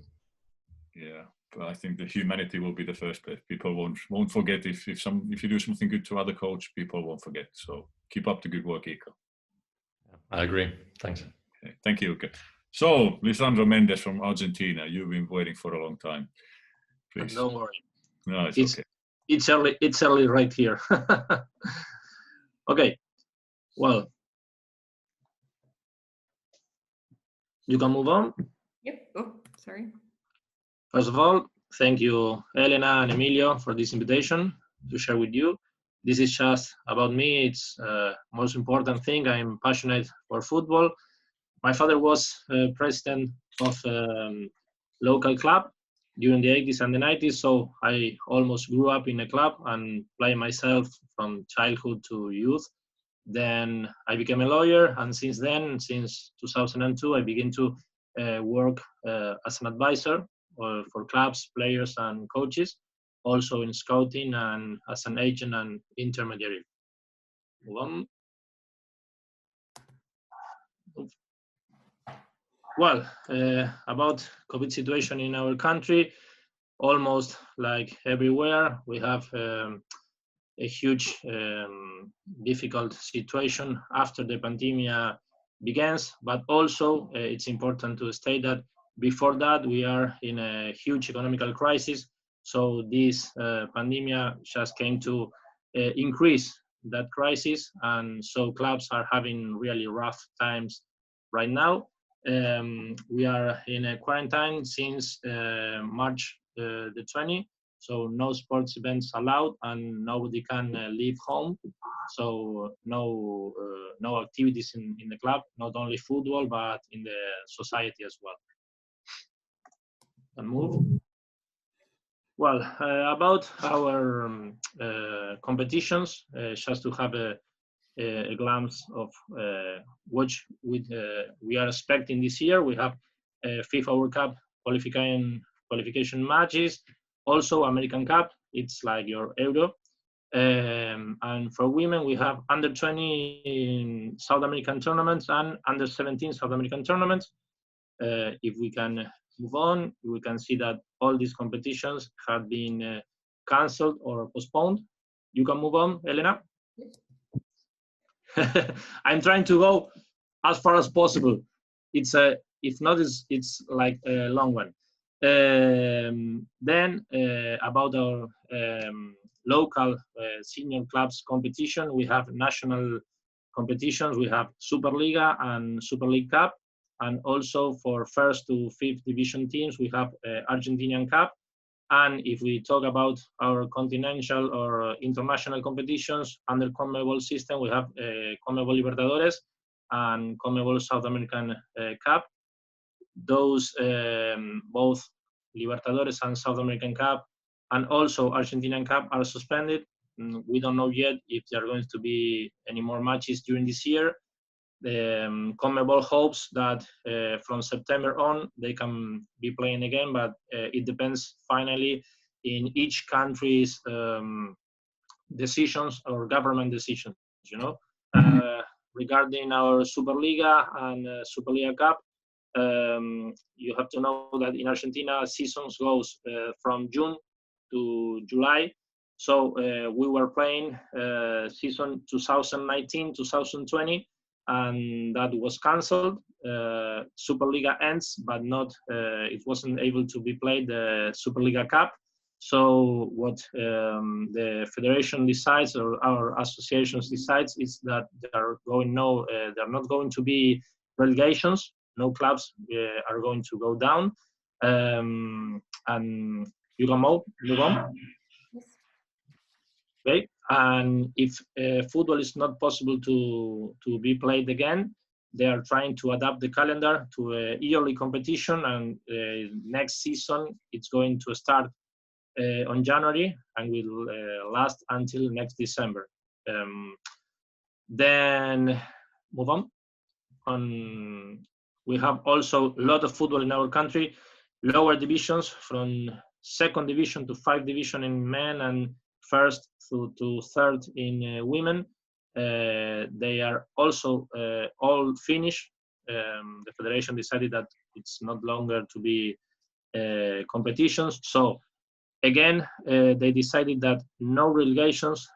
S4: Yeah, but I think the humanity will be the first place. People won't forget if you do something good to other coach, people won't forget. So keep up the good work, Ika.
S8: I agree. Thanks.
S4: Okay. Thank you, Ika. So Lisandro Mendes from Argentina, you've been waiting for a long time. Please.
S12: Don't worry.
S4: No, it's okay.
S12: It's early right here. Okay. Well, you can move on.
S2: Yep. Oh, sorry.
S12: First of all, thank you, Elena and Emilio, for this invitation to share with you. This is just about me. It's most important thing. I'm passionate for football. My father was president of a local club during the 80s and the 90s, so I almost grew up in a club and played myself from childhood to youth. Then I became a lawyer, and since 2002, I began to work as an advisor for clubs, players, and coaches, also in scouting and as an agent and intermediary. Well, about COVID situation in our country, almost like everywhere, we have a huge difficult situation after the pandemic begins, but also it's important to state that before that we are in a huge economical crisis. So this pandemic just came to increase that crisis, and so clubs are having really rough times right now. We are in a quarantine since March the 20th. So no sports events allowed, and nobody can leave home. So no activities in the club, not only football, but in the society as well. And move. Well, about our competitions, just to have a glance of what we are expecting this year. We have FIFA World Cup qualification matches. Also, American Cup, it's like your Euro. And for women, we have under 20 in South American tournaments and under 17 South American tournaments. If we can move on, we can see that all these competitions have been cancelled or postponed. You can move on, Elena. I'm trying to go as far as possible. It's if not, it's like a long one. Then about our local senior clubs competition, we have national competitions. We have Superliga and Super League Cup, And also for first to fifth division teams, we have Argentinian Cup. And if we talk about our continental or international competitions under CONMEBOL system, we have CONMEBOL Libertadores and CONMEBOL South American Cup. Those both Libertadores and South American Cup and also Argentinian Cup are suspended. We don't know yet if there are going to be any more matches during this year. The CONMEBOL hopes that from September on they can be playing again, but it depends finally in each country's decisions or government decisions, you know. Regarding our Superliga and Superliga Cup, you have to know that in Argentina seasons goes from June to July. So we were playing season 2019-2020, and that was cancelled. Superliga ends, but not it wasn't able to be played the Superliga Cup. So what the federation decides or our associations decides is that there are not going to be relegations. No clubs are going to go down. And you can move on. Okay. And if football is not possible to be played again, they are trying to adapt the calendar to a yearly competition, and next season it's going to start on January and will last until next December. Then move on. We have also a lot of football in our country, lower divisions from second division to 5th division in men and first to third in women. They are also all finished. The federation decided that it's not longer to be competitions. So again, they decided that no relegations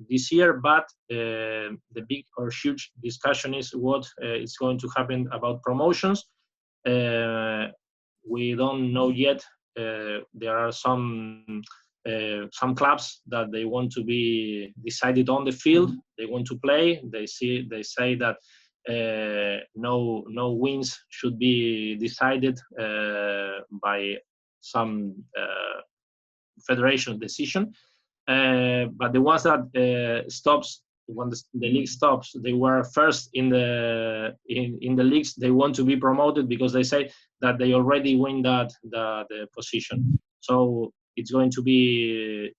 S12: this year, but the big or huge discussion is what is going to happen about promotions. We don't know yet. There are some clubs that they want to be decided on the field. They want to play. They say that no wins should be decided by some federation decision. But the ones that stops when the league stops, they were first in the leagues. They want to be promoted because they say that they already win the position. So it's going to be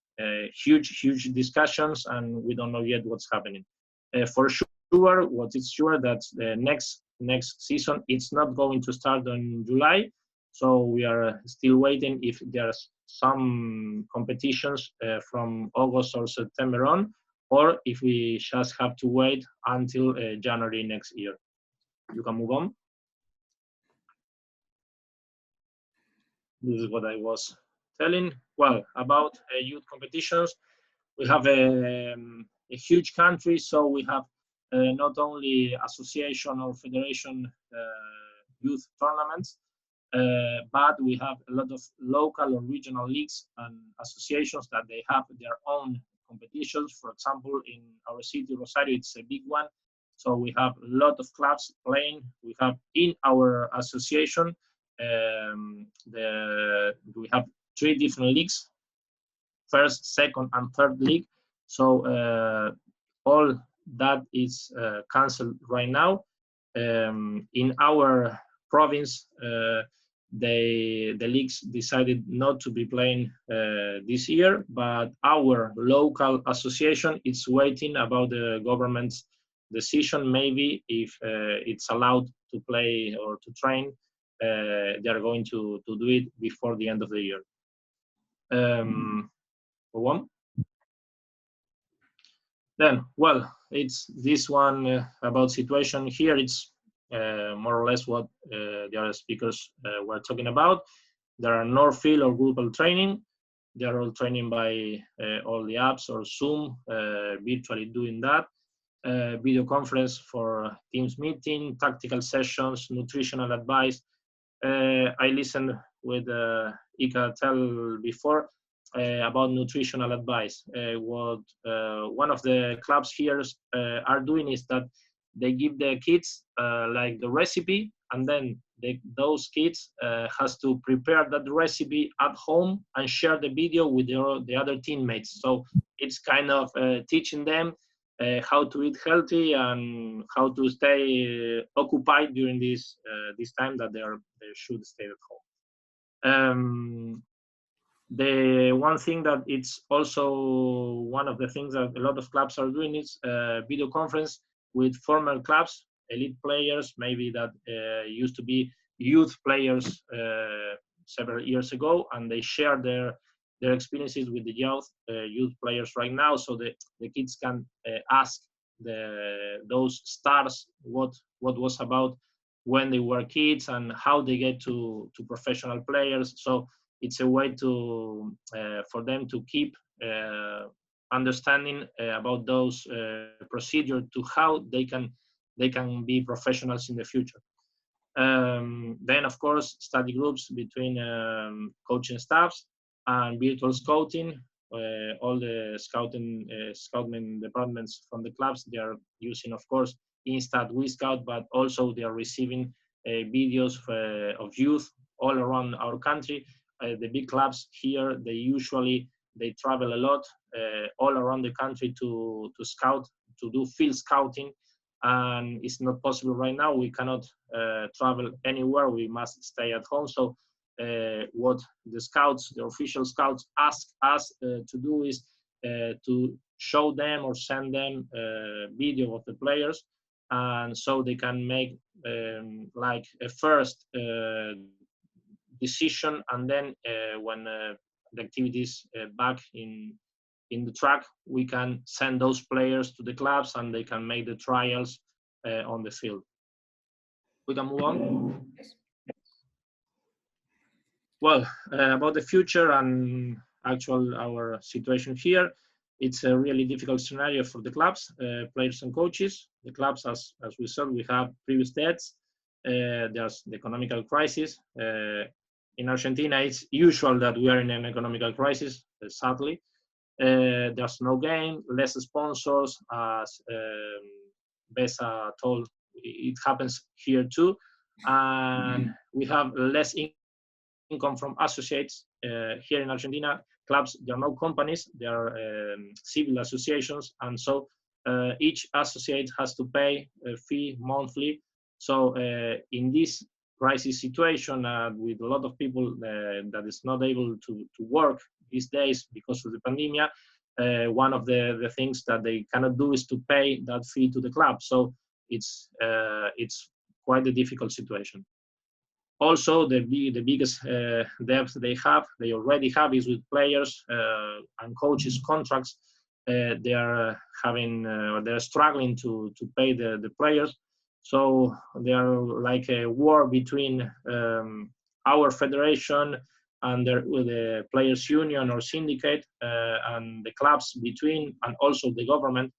S12: huge discussions, and we don't know yet what's happening. For sure, what is sure that the next season it's not going to start in July. So we are still waiting if there's some competitions from August or September on, or if we just have to wait until January next year. You can move on. This is what I was telling. Well, about youth competitions, we have a huge country, so we have not only association or federation youth tournaments, but we have a lot of local or regional leagues and associations that they have their own competitions. For example, in our city, Rosario, it's a big one. So we have a lot of clubs playing. We have in our association, we have 3 different leagues, first, second, and third league. So all that is cancelled right now. In our province, the leagues decided not to be playing this year, but our local association is waiting about the government's decision. Maybe if it's allowed to play or to train, they are going to do it before the end of the year. One. Then, well, it's this one about situation here. It's more or less what the other speakers were talking about. There are no field or groupal training. They are all training by all the apps or Zoom, virtually doing that. Video conference for Teams meeting, tactical sessions, nutritional advice. I listened with Ika tell before about nutritional advice. What one of the clubs here are doing is that they give the kids like the recipe, and then those kids has to prepare that recipe at home and share the video with the other teammates. So it's kind of teaching them how to eat healthy and how to stay occupied during this time that they should stay at home. The one thing that it's also one of the things that a lot of clubs are doing is video conference with former clubs, elite players, maybe that used to be youth players several years ago, and they share their experiences with the youth players right now, so the kids can ask those stars what was about when they were kids and how they get to professional players. So it's a way to for them to keep understanding about those procedures to how they can be professionals in the future. Then, of course, study groups between coaching staffs and virtual scouting. All the scouting departments from the clubs, they are using, of course, Instat, WeScout, but also they are receiving videos of youth all around our country. The big clubs here, they travel a lot all around the country to scout, to do field scouting, and it's not possible right now. We cannot travel anywhere. We must stay at home. So what the official scouts ask us to do is to show them or send them video of the players, and so they can make like a first decision, and then when the activity is back in the track, we can send those players to the clubs and they can make the trials on the field. We can move on. Well, about the future and our situation here, it's a really difficult scenario for the clubs, players and coaches. The clubs, as we said, we have previous debts. There's the economical crisis. In Argentina, it's usual that we are in an economical crisis, sadly. There's no game, less sponsors, as Besa told, it happens here too. And we have less income from associates. Here in Argentina, clubs, there are no companies, there are civil associations, and so each associate has to pay a fee monthly. So in this crisis situation with a lot of people that is not able to work these days because of the pandemic, one of the things that they cannot do is to pay that fee to the club. So it's quite a difficult situation. Also, the biggest debt they already have is with players and coaches contracts. They are they're struggling to pay the players. So they are like a war between our federation and the players union or syndicate and the clubs between, and also the government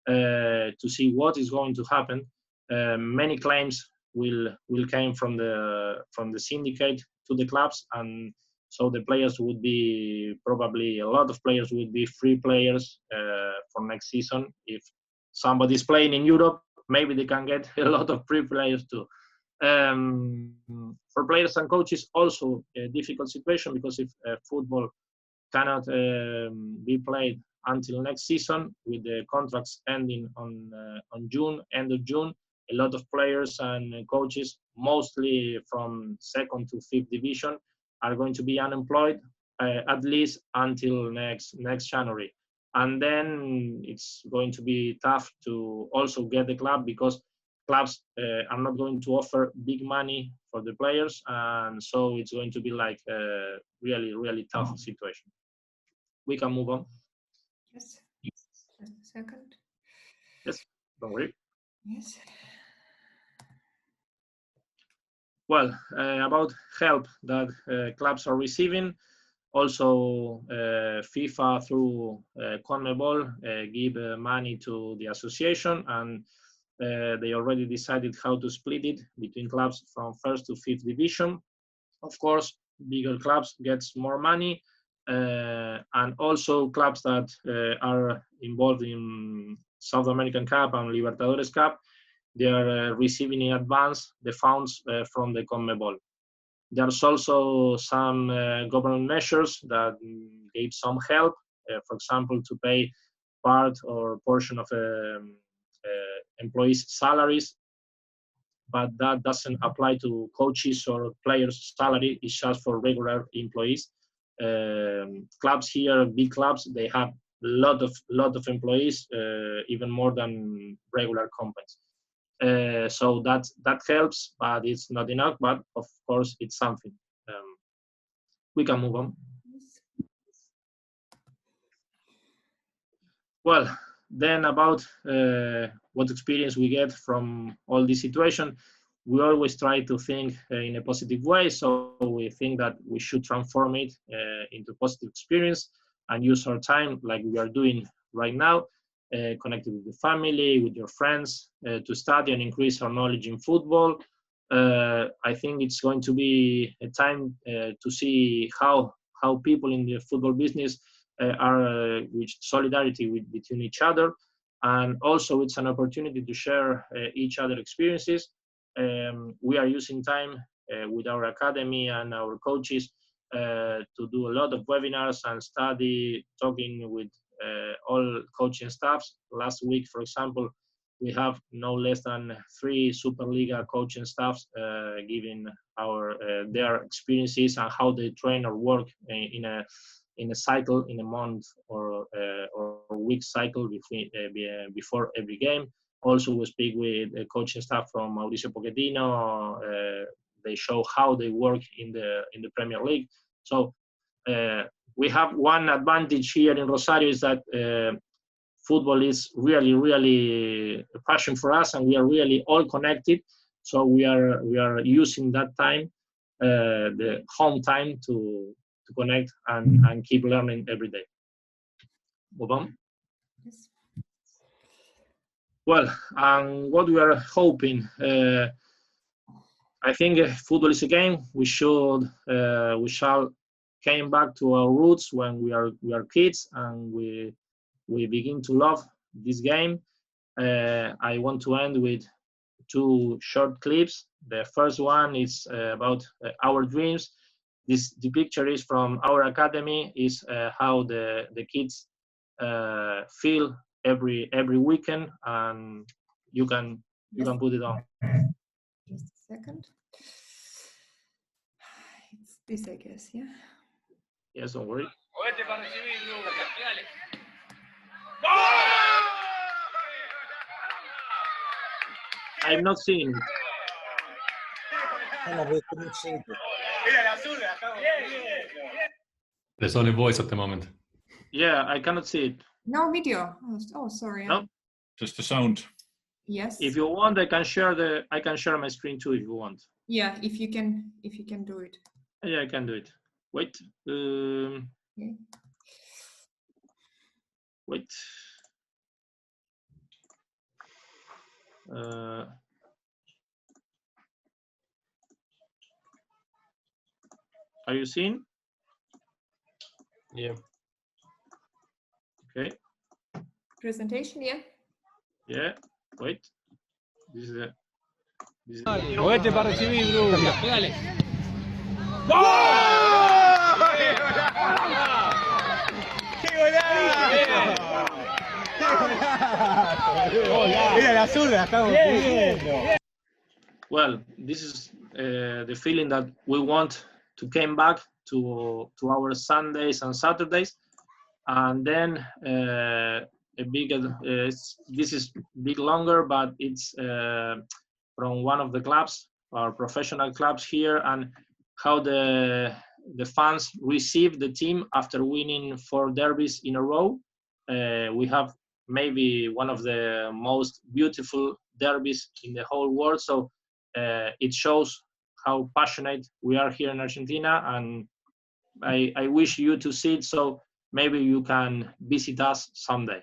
S12: to see what is going to happen. Many claims will came from the syndicate to the clubs, and so the players would be probably a lot of players would be free players for next season. If somebody is playing in Europe, maybe they can get a lot of free players too. For players and coaches, also a difficult situation, because if football cannot be played until next season, with the contracts ending on June, end of June, a lot of players and coaches, mostly from 2nd to 5th division, are going to be unemployed at least until next January. And then it's going to be tough to also get the club, because clubs are not going to offer big money for the players, and so it's going to be like a really, really tough situation. We can move on.
S2: Yes. Just a second.
S12: Yes, don't worry.
S2: Yes.
S12: Well, about help that clubs are receiving, also FIFA through CONMEBOL give money to the association, and they already decided how to split it between clubs from 1st to 5th division. Of course, bigger clubs gets more money, and also clubs that are involved in South American Cup and Libertadores Cup they are receiving in advance the funds from the CONMEBOL. There's also some government measures that gave some help, for example, to pay part or portion of employees' salaries, but that doesn't apply to coaches or players' salary. It's just for regular employees. Clubs here, big clubs, they have lot of employees, even more than regular companies. So that helps, but it's not enough. But of course, it's something. We can move on. Well, then about what experience we get from all this situation, we always try to think in a positive way. So we think that we should transform it into positive experience and use our time like we are doing right now, connected with the family, with your friends, to study and increase our knowledge in football. I think it's going to be a time to see how people in the football business are with solidarity between each other, and also it's an opportunity to share each other experiences. We are using time with our academy and our coaches to do a lot of webinars and study, talking with all coaching staffs. Last week, for example, we have no less than 3 Superliga coaching staffs giving their experiences and how they train or work in a cycle, in a month or week cycle before every game. Also, we speak with the coaching staff from Mauricio Pochettino. They show how they work in the Premier League. So we have one advantage here in Rosario is that football is really a passion for us, and we are really all connected. So we are using that time, the home time, to connect and keep learning every day. Move on.
S2: Yes.
S12: Well, and what we are hoping, I think football is a game. We shall came back to our roots when we are kids, and we begin to love this game. I want to end with 2 short clips. The first one is about our dreams. The picture is from our academy, is how the kids feel every weekend, and you can put it on.
S2: Just a second. It's this, I guess, yeah?
S12: Yes, don't worry. I'm not seeing it.
S8: There's only voice at the moment.
S12: Yeah, I cannot see it.
S2: No video. Oh, sorry.
S12: No,
S4: just the sound.
S2: Yes.
S12: If you want, I can share my screen too if you want.
S2: Yeah, if you can do it.
S12: Yeah, I can do it. Wait.
S2: Okay.
S12: Wait. Are you seeing?
S7: Yeah.
S12: Okay.
S2: Presentation, yeah?
S12: Yeah. Wait. This is it.
S13: Juguete para recibir, Bruno. Dale. ¡Qué golazo! Mira la zurda, estamos pidiendo.
S12: Well, this is the feeling that we want to come back to our Sundays and Saturdays, and then this is big longer, but it's from one of the clubs, our professional clubs here, and how the fans receive the team after winning 4 derbies in a row. We have maybe one of the most beautiful derbies in the whole world, so it shows how passionate we are here in Argentina, and I wish you to see it, so maybe you can visit us someday.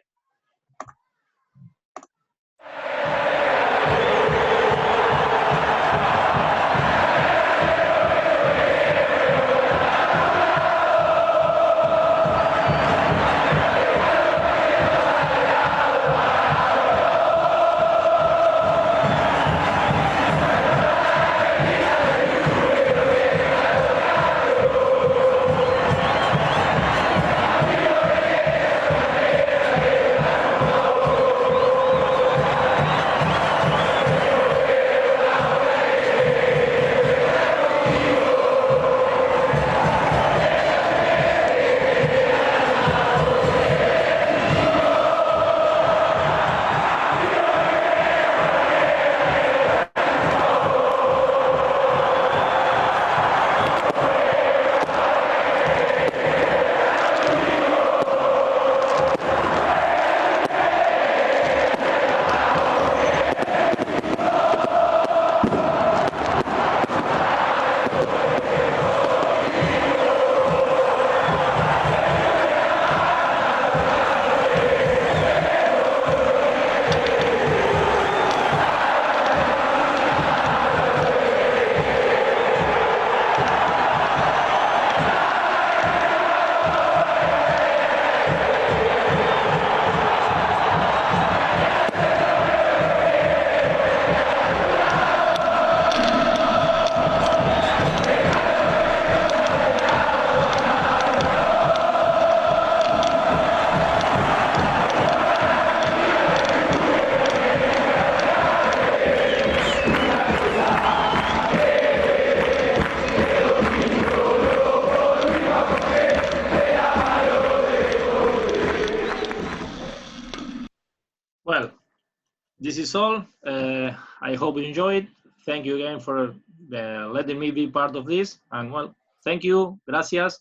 S12: this is all. I hope you enjoyed. Thank you again for letting me be part of this. And well, thank you. Gracias.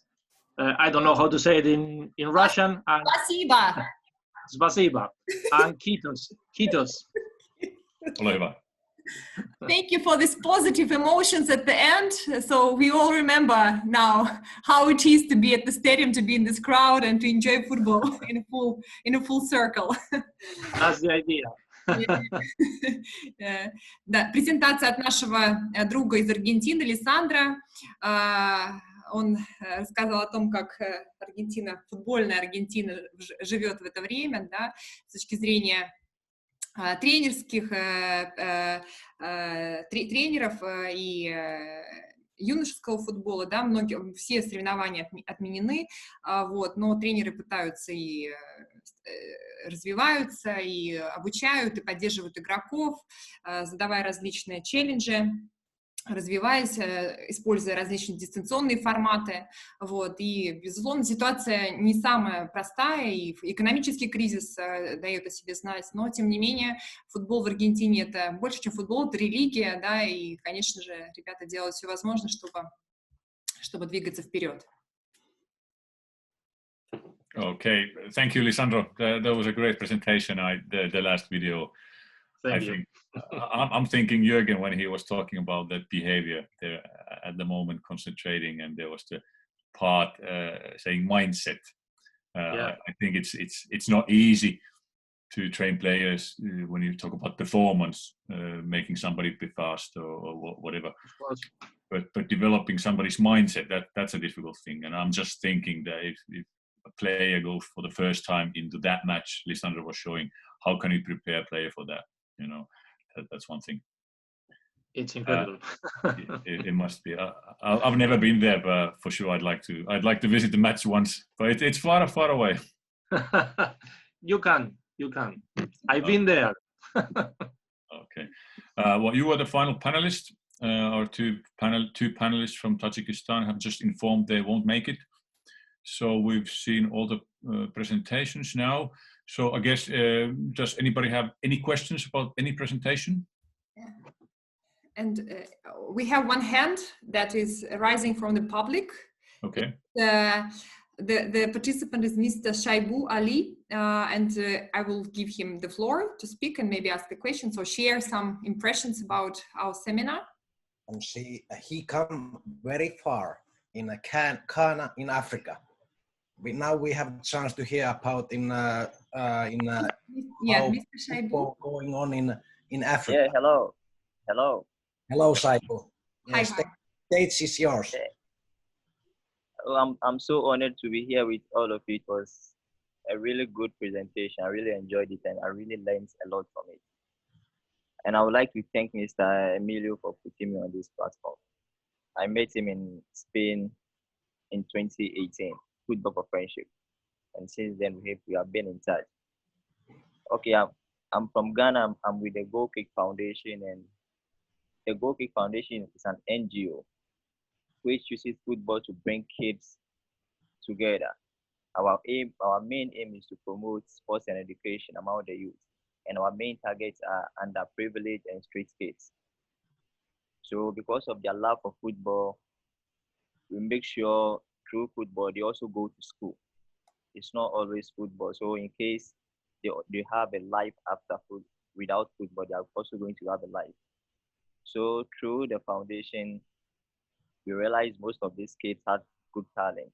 S12: I don't know how to say it in Russian. And
S2: Спасибо.
S12: Spasiba. And kitos. Kitos.
S2: Thank you for these positive emotions at the end. So we all remember now how it is to be at the stadium, to be in this crowd and to enjoy football in a full circle.
S12: That's the idea.
S2: Да, презентация от нашего друга из Аргентины, Лиссандро. Он рассказал о том, как Аргентина, футбольная Аргентина живет в это время, да, с точки зрения тренерских тренеров и юношеского футбола, да, все соревнования отменены, вот, но тренеры пытаются и развиваются, и обучают, и поддерживают игроков, задавая различные челленджи, развиваясь, используя различные дистанционные форматы, вот, и, безусловно, ситуация не самая простая, и экономический кризис дает о себе знать, но, тем не менее, футбол в Аргентине — это больше, чем футбол, это религия, да, и, конечно же, ребята делают все возможное, чтобы двигаться вперед.
S4: Okay, thank you, Lisandro. That was a great presentation. The last video. I'm thinking Jürgen when he was talking about that behavior there at the moment, concentrating, and there was the part saying mindset. I think it's not easy to train players when you talk about performance, making somebody be fast or whatever. But developing somebody's mindset, that's a difficult thing. And I'm just thinking that if a player goes for the first time into that match, Lisandro was showing, how can you prepare a player for that? You know, that's one thing.
S12: It's incredible.
S4: It must be. I've never been there, but for sure I'd like to visit the match once. But it's far away.
S12: You can. I've been there.
S4: Okay. Well, you were the final panelist. Our two panelists from Tajikistan have just informed they won't make it. So we've seen all the presentations now. So I guess, does anybody have any questions about any presentation?
S2: Yeah. And we have one hand that is rising from the public.
S4: Okay.
S2: The participant is Mr. Shaibu Ali, and I will give him the floor to speak and maybe ask a question, so share some impressions about our seminar.
S1: And he come very far in Ghana in Africa. Now we have a chance to hear about Mr. Shaibu going on in Africa.
S14: Yeah, hello.
S1: Hello, Shaibu.
S2: Hi.
S1: Stage is yours.
S14: Yeah. Well, I'm so honored to be here with all of you. It was a really good presentation. I really enjoyed it and I really learned a lot from it. And I would like to thank Mr. Emilio for putting me on this platform. I met him in Spain in 2018, Football for Friendship. And since then, we have been in touch. Okay, I'm from Ghana. I'm with the Goal Kick Foundation, and the Goal Kick Foundation is an NGO which uses football to bring kids together. Our main aim is to promote sports and education among the youth, and our main targets are underprivileged and street kids. So because of their love for football, we make sure through football they also go to school. It's not always football. So in case they have a life after football, without football, they are also going to have a life. So through the foundation, we realized most of these kids had good talent.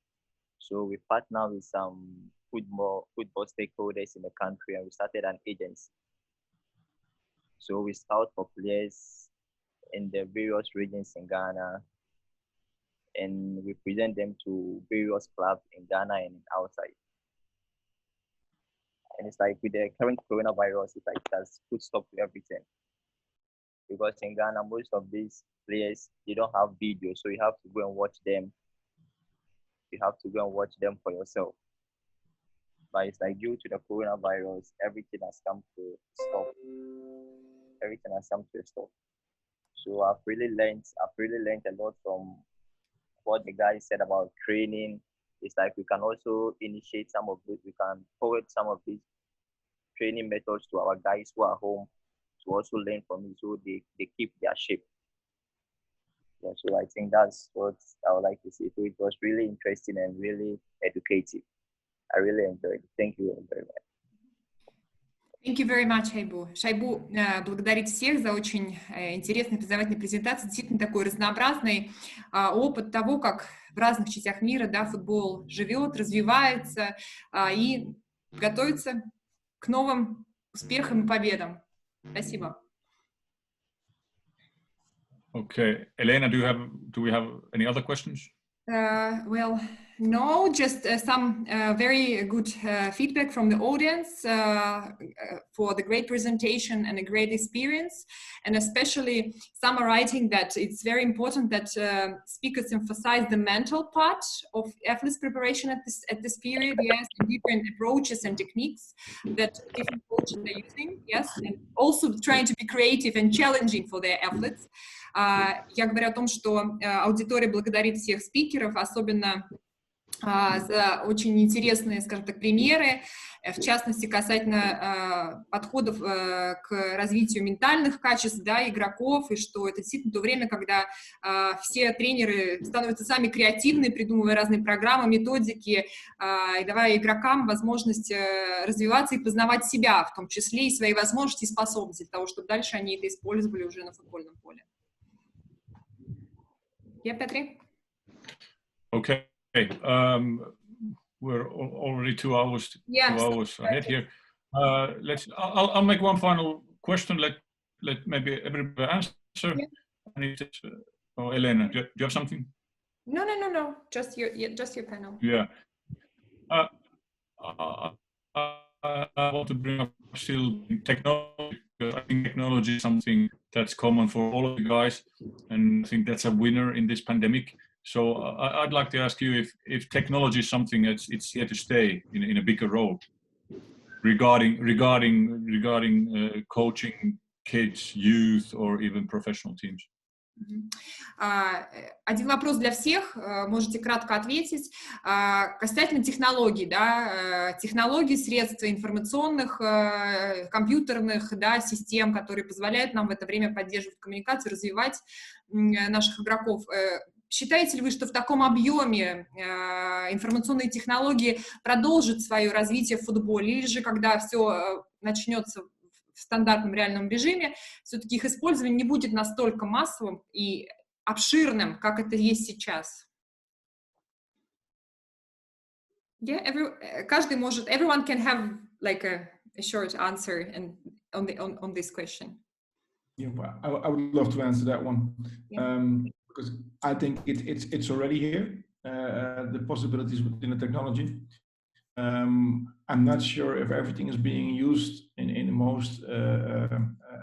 S14: So we partnered with some football stakeholders in the country, and we started an agency. So we scout for players in the various regions in Ghana, and we present them to various clubs in Ghana and outside. And it's like with the current coronavirus, it's like it has put stop to everything. Because in Ghana, most of these players, they don't have video, so you have to go and watch them. You have to go and watch them for yourself. But it's like due to the coronavirus, everything has come to stop. Everything has come to a stop. So I've really learned a lot from what the guys said about training. It's like we can also initiate some of this. We can forward some of these training methods to our guys who are home, to also learn from it, so they keep their shape. Yeah, so I think that's what I would like to say. So it was really interesting and really educative. I really enjoyed it. Thank you very much.
S2: Thank you very much, Шайбу. Шайбу благодарит всех за очень интересную познавательную презентацию. Действительно такой разнообразный опыт того, как в разных частях мира, да, футбол живет, развивается и готовится к новым успехам и победам. Спасибо.
S4: Okay, Elena, do we have any other questions?
S2: Well, no, just some very good feedback from the audience for the great presentation and a great experience, and especially some are writing that it's very important that speakers emphasize the mental part of athletes preparation at this period, yes, and different approaches and techniques that different coaches are using, yes, and also trying to be creative and challenging for their athletes. Я говорю о том, что аудитория благодарит всех спикеров, особенно за очень интересные, скажем так, примеры, в частности, касательно подходов к развитию ментальных качеств, да, игроков, и что это действительно то время, когда все тренеры становятся сами креативны, придумывая разные программы, методики, и давая игрокам возможность развиваться и познавать себя, в том числе и свои возможности и способности для того, чтобы дальше они это использовали уже на футбольном поле. Yeah, Petri?
S4: Okay. We're already 2 hours,
S2: yes,
S4: 2 hours ahead here. I'll make one final question. Let maybe everybody answer. Yeah. Oh, Elena, do you have something?
S2: No. Just your panel.
S4: Yeah. I want to bring up still technology, because I think technology is something that's common for all of you guys, and I think that's a winner in this pandemic. So I'd like to ask you if technology is something that's here to stay in a bigger role regarding coaching kids, youth, or even professional teams.
S2: Один вопрос для всех, можете кратко ответить. Касательно технологий, да, технологий, средств информационных, компьютерных, да, систем, которые позволяют нам в это время поддерживать коммуникацию, развивать наших игроков. Считаете ли вы, что в таком объеме информационные технологии продолжат свое развитие в футболе, или же когда все начнется в стандартном реальном режиме, все-таки их использование не будет настолько массовым и обширным, как это есть сейчас? Yeah, каждый может, everyone can have like a short answer on this question.
S10: Yeah, I would love to answer that one. Yeah. Because I think it's already here, the possibilities within the technology. I'm not sure if everything is being used in the most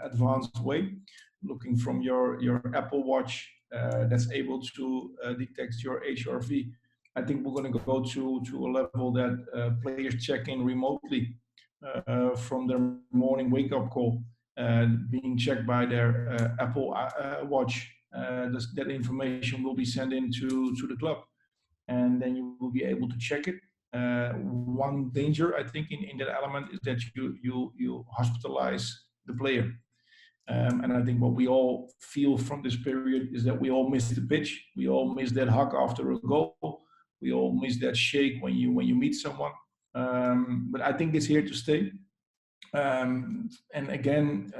S10: advanced way. Looking from your Apple Watch that's able to detect your HRV, I think we're going to go to a level that players check in remotely from their morning wake-up call, being checked by their Apple Watch. That information will be sent into the club, and then you will be able to check it. One danger, I think, in that element is that you hospitalize the player, and I think what we all feel from this period is that we all miss the pitch, we all miss that hug after a goal, we all miss that shake when you meet someone. But I think it's here to stay. And again,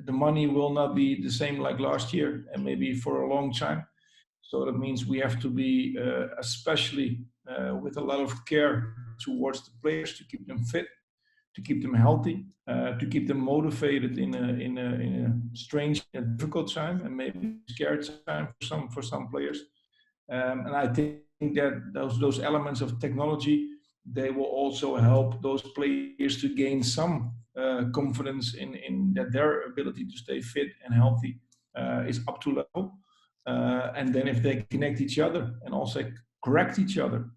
S10: the money will not be the same like last year, and maybe for a long time. So that means we have to be especially with a lot of care towards the players to keep them fit, to keep them healthy, to keep them motivated in a strange and difficult time, and maybe scared time for some players. And I think that those elements of technology, they will also help those players to gain some confidence in that their ability to stay fit and healthy is up to level. And then if they connect each other and also correct each other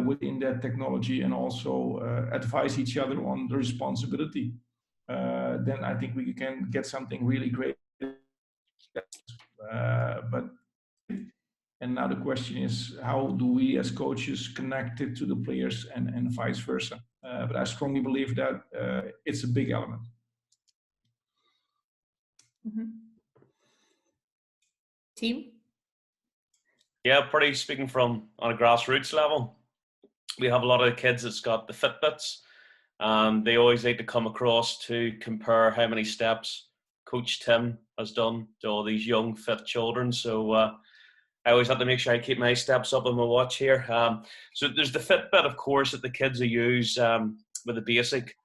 S10: within that technology, and also advise each other on the responsibility, then I think we can get something really great. And now the question is, how do we as coaches connect it to the players and vice versa? But I strongly believe that it's a big element.
S2: Team?
S9: Yeah, pretty speaking from on a grassroots level. We have a lot of kids that's got the Fitbits, and they always like to come across to compare how many steps Coach Tim has done to all these young fit children. So I always have to make sure I keep my steps up on my watch here. So there's the Fitbit, of course, that the kids will use with the basic.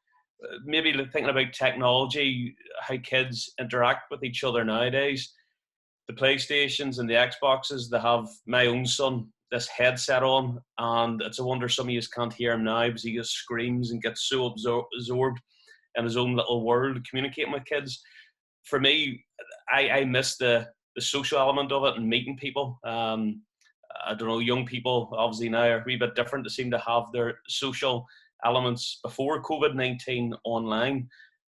S9: Maybe thinking about technology, how kids interact with each other nowadays. The PlayStations and the Xboxes, they have my own son this headset on, and it's a wonder some of you can't hear him now because he just screams and gets so absorbed in his own little world communicating with kids. For me, I miss the social element of it and meeting people. I don't know, young people obviously now are a wee bit different. They seem to have their social elements before COVID-19 online.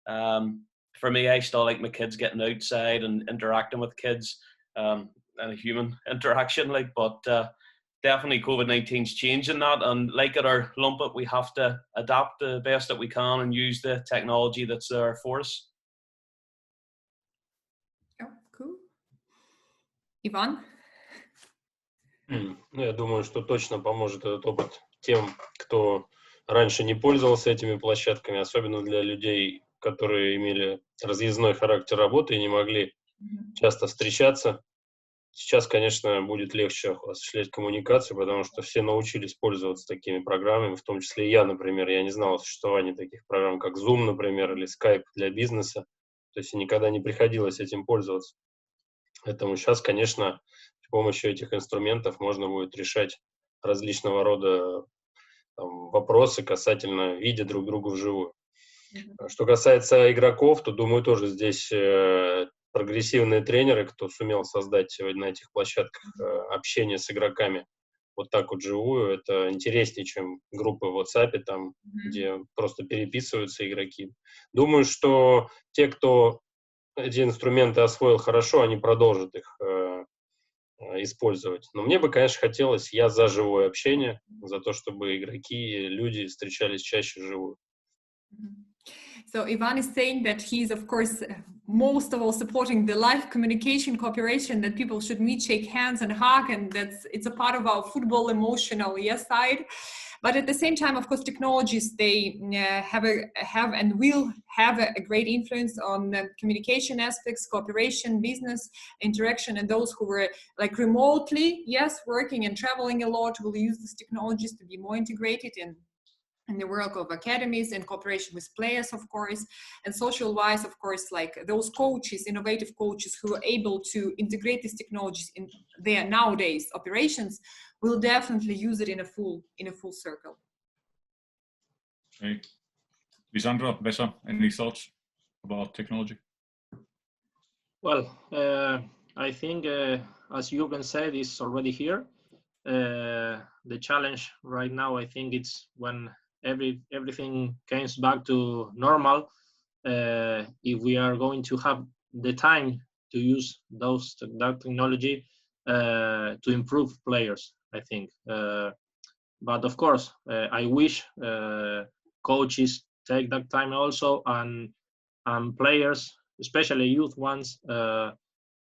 S9: For me, I still like my kids getting outside and interacting with kids and a human interaction. But definitely COVID-19's changing that, and like it or lump it, we have to adapt the best that we can and use the technology that's there for us.
S2: Oh, cool. Иван?
S7: Ну, я думаю, что точно поможет этот опыт тем, кто раньше не пользовался этими площадками, особенно для людей, которые имели разъездной характер работы и не могли часто встречаться. Сейчас, конечно, будет легче осуществлять коммуникацию, потому что все научились пользоваться такими программами, в том числе и я, например. Я не знал о существовании таких программ, как Zoom, например, или Skype для бизнеса. То есть никогда не приходилось этим пользоваться. Поэтому сейчас, конечно, с помощью этих инструментов можно будет решать различного рода вопросы касательно видя друг друга вживую. Что касается игроков, то, думаю, тоже здесь прогрессивные тренеры, кто сумел создать сегодня на этих площадках общение с игроками вот так вот живую, это интереснее, чем группы в WhatsApp, там, где просто переписываются игроки. Думаю, что те, кто эти инструменты освоил хорошо, они продолжат их использовать. Но мне бы, конечно, хотелось, я за живое общение, за то, чтобы игроки, люди встречались чаще вживую.
S2: So Ivan is saying that he's, of course, most of all supporting the live communication, cooperation, that people should meet, shake hands and hug, and it's a part of our football emotional side. But at the same time, of course, technologies, they have and will have a great influence on communication aspects, cooperation, business, interaction, and those who were like remotely, working and traveling a lot will use these technologies to be more integrated in the work of academies and cooperation with players, of course, and social wise, of course, like those coaches, innovative coaches who are able to integrate these technologies in their nowadays operations will definitely use it in a full circle.
S4: Okay. Lisandro, Bessa, any thoughts about technology?
S12: Well, I think, as Jürgen said, it's already here. The challenge right now, I think it's when everything comes back to normal, if we are going to have the time to use that technology to improve players, I think. But of course, I wish coaches take that time also, and players, especially youth ones,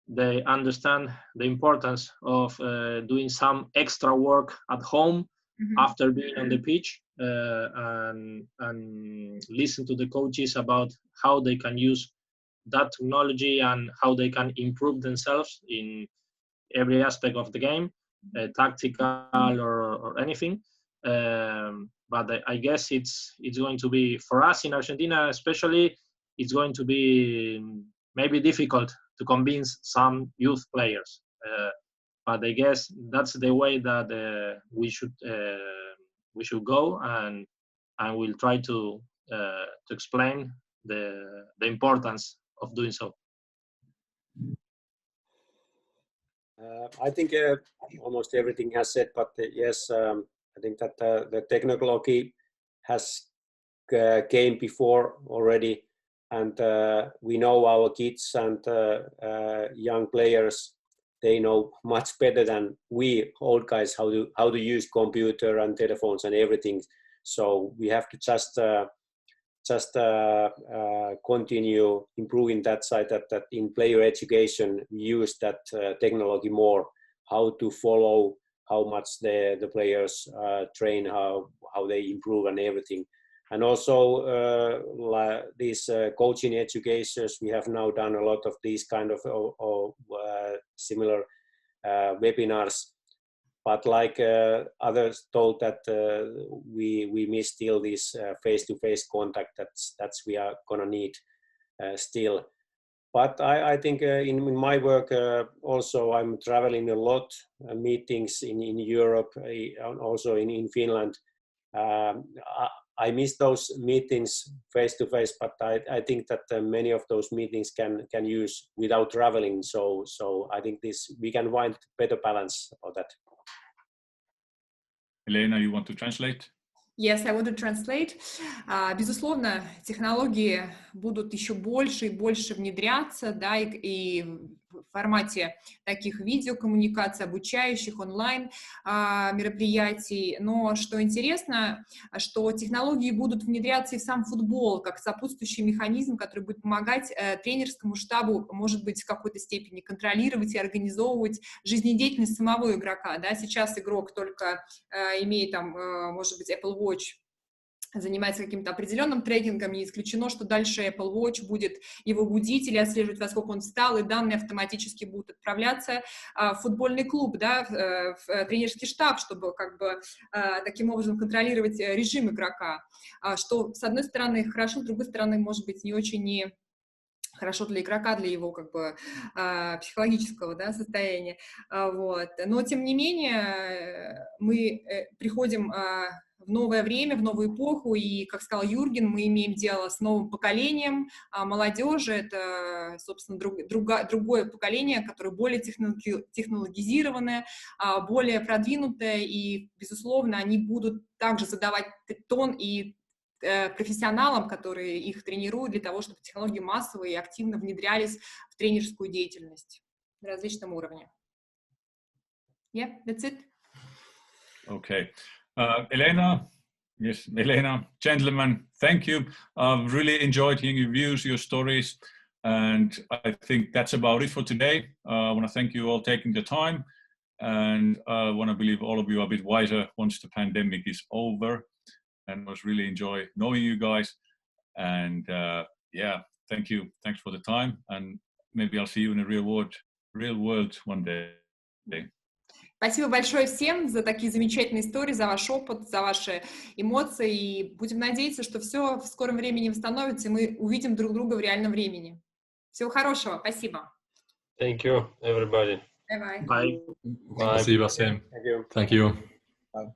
S12: they understand the importance of doing some extra work at home after being on the pitch, and listen to the coaches about how they can use that technology and how they can improve themselves in every aspect of the game, tactical or anything. But I guess it's going to be, for us in Argentina especially, it's going to be maybe difficult to convince some youth players. But I guess that's the way that we should go, and we'll try to explain the importance of doing so.
S5: I think almost everything has said, but yes, I think that the technology has came before already, and we know our kids and young players, they know much better than we old guys how to use computer and telephones and everything. So we have to just just continue improving that side, that in player education use that technology more, how to follow how much the players train, how they improve and everything. And also these coaching educations, we have now done a lot of these kind of similar webinars. But like others told that we miss still this face-to-face contact. That's we are gonna need still. But I think in my work also I'm traveling a lot, meetings in Europe, also in Finland. I miss those meetings face-to-face, but I think that many of those meetings can use without traveling. So I think we can find better balance about that.
S4: Elena, you want to translate?
S2: Yes, I want to translate. Безусловно, технологии будут еще больше и больше внедряться, да, и в формате таких видеокоммуникаций, обучающих онлайн мероприятий. Но что интересно, что технологии будут внедряться и в сам футбол, как сопутствующий механизм, который будет помогать тренерскому штабу, может быть, в какой-то степени контролировать и организовывать жизнедеятельность самого игрока. Да? Сейчас игрок только имеет, там, может быть, Apple Watch, занимается каким-то определенным трекингом, не исключено, что дальше Apple Watch будет его будить или отслеживать, во сколько он встал, и данные автоматически будут отправляться в футбольный клуб, да, в тренерский штаб, чтобы как бы таким образом контролировать режим игрока, что, с одной стороны, хорошо, с другой стороны, может быть, не очень хорошо для игрока, для его как бы психологического, да, состояния. Вот. Но, тем не менее, мы приходим в новое время, в новую эпоху, и, как сказал Юрген, мы имеем дело с новым поколением молодежи. Это, собственно, другое поколение, которое более технологизированное, более продвинутое, и, безусловно, они будут также задавать тон и профессионалам, которые их тренируют, для того, чтобы технологии массово и активно внедрялись в тренерскую деятельность на различном уровне. Yeah, that's it.
S4: Okay. Elena, yes, Elena, gentlemen, thank you. I've really enjoyed hearing your views, your stories, and I think that's about it for today. I want to thank you all taking the time, and I want to believe all of you are a bit wiser once the pandemic is over, and was really enjoy knowing you guys. And yeah, thank you. Thanks for the time, and maybe I'll see you in the real world one day.
S2: Спасибо большое всем за такие замечательные истории, за ваш опыт, за ваши эмоции. И будем надеяться, что все в скором времени восстановится, и мы увидим друг друга в реальном времени. Всего хорошего. Спасибо.
S7: Thank you, everybody.
S2: Bye-bye.
S12: Bye.
S7: Bye.
S8: Спасибо всем.
S5: Thank you.
S8: Thank you.
S1: Bye.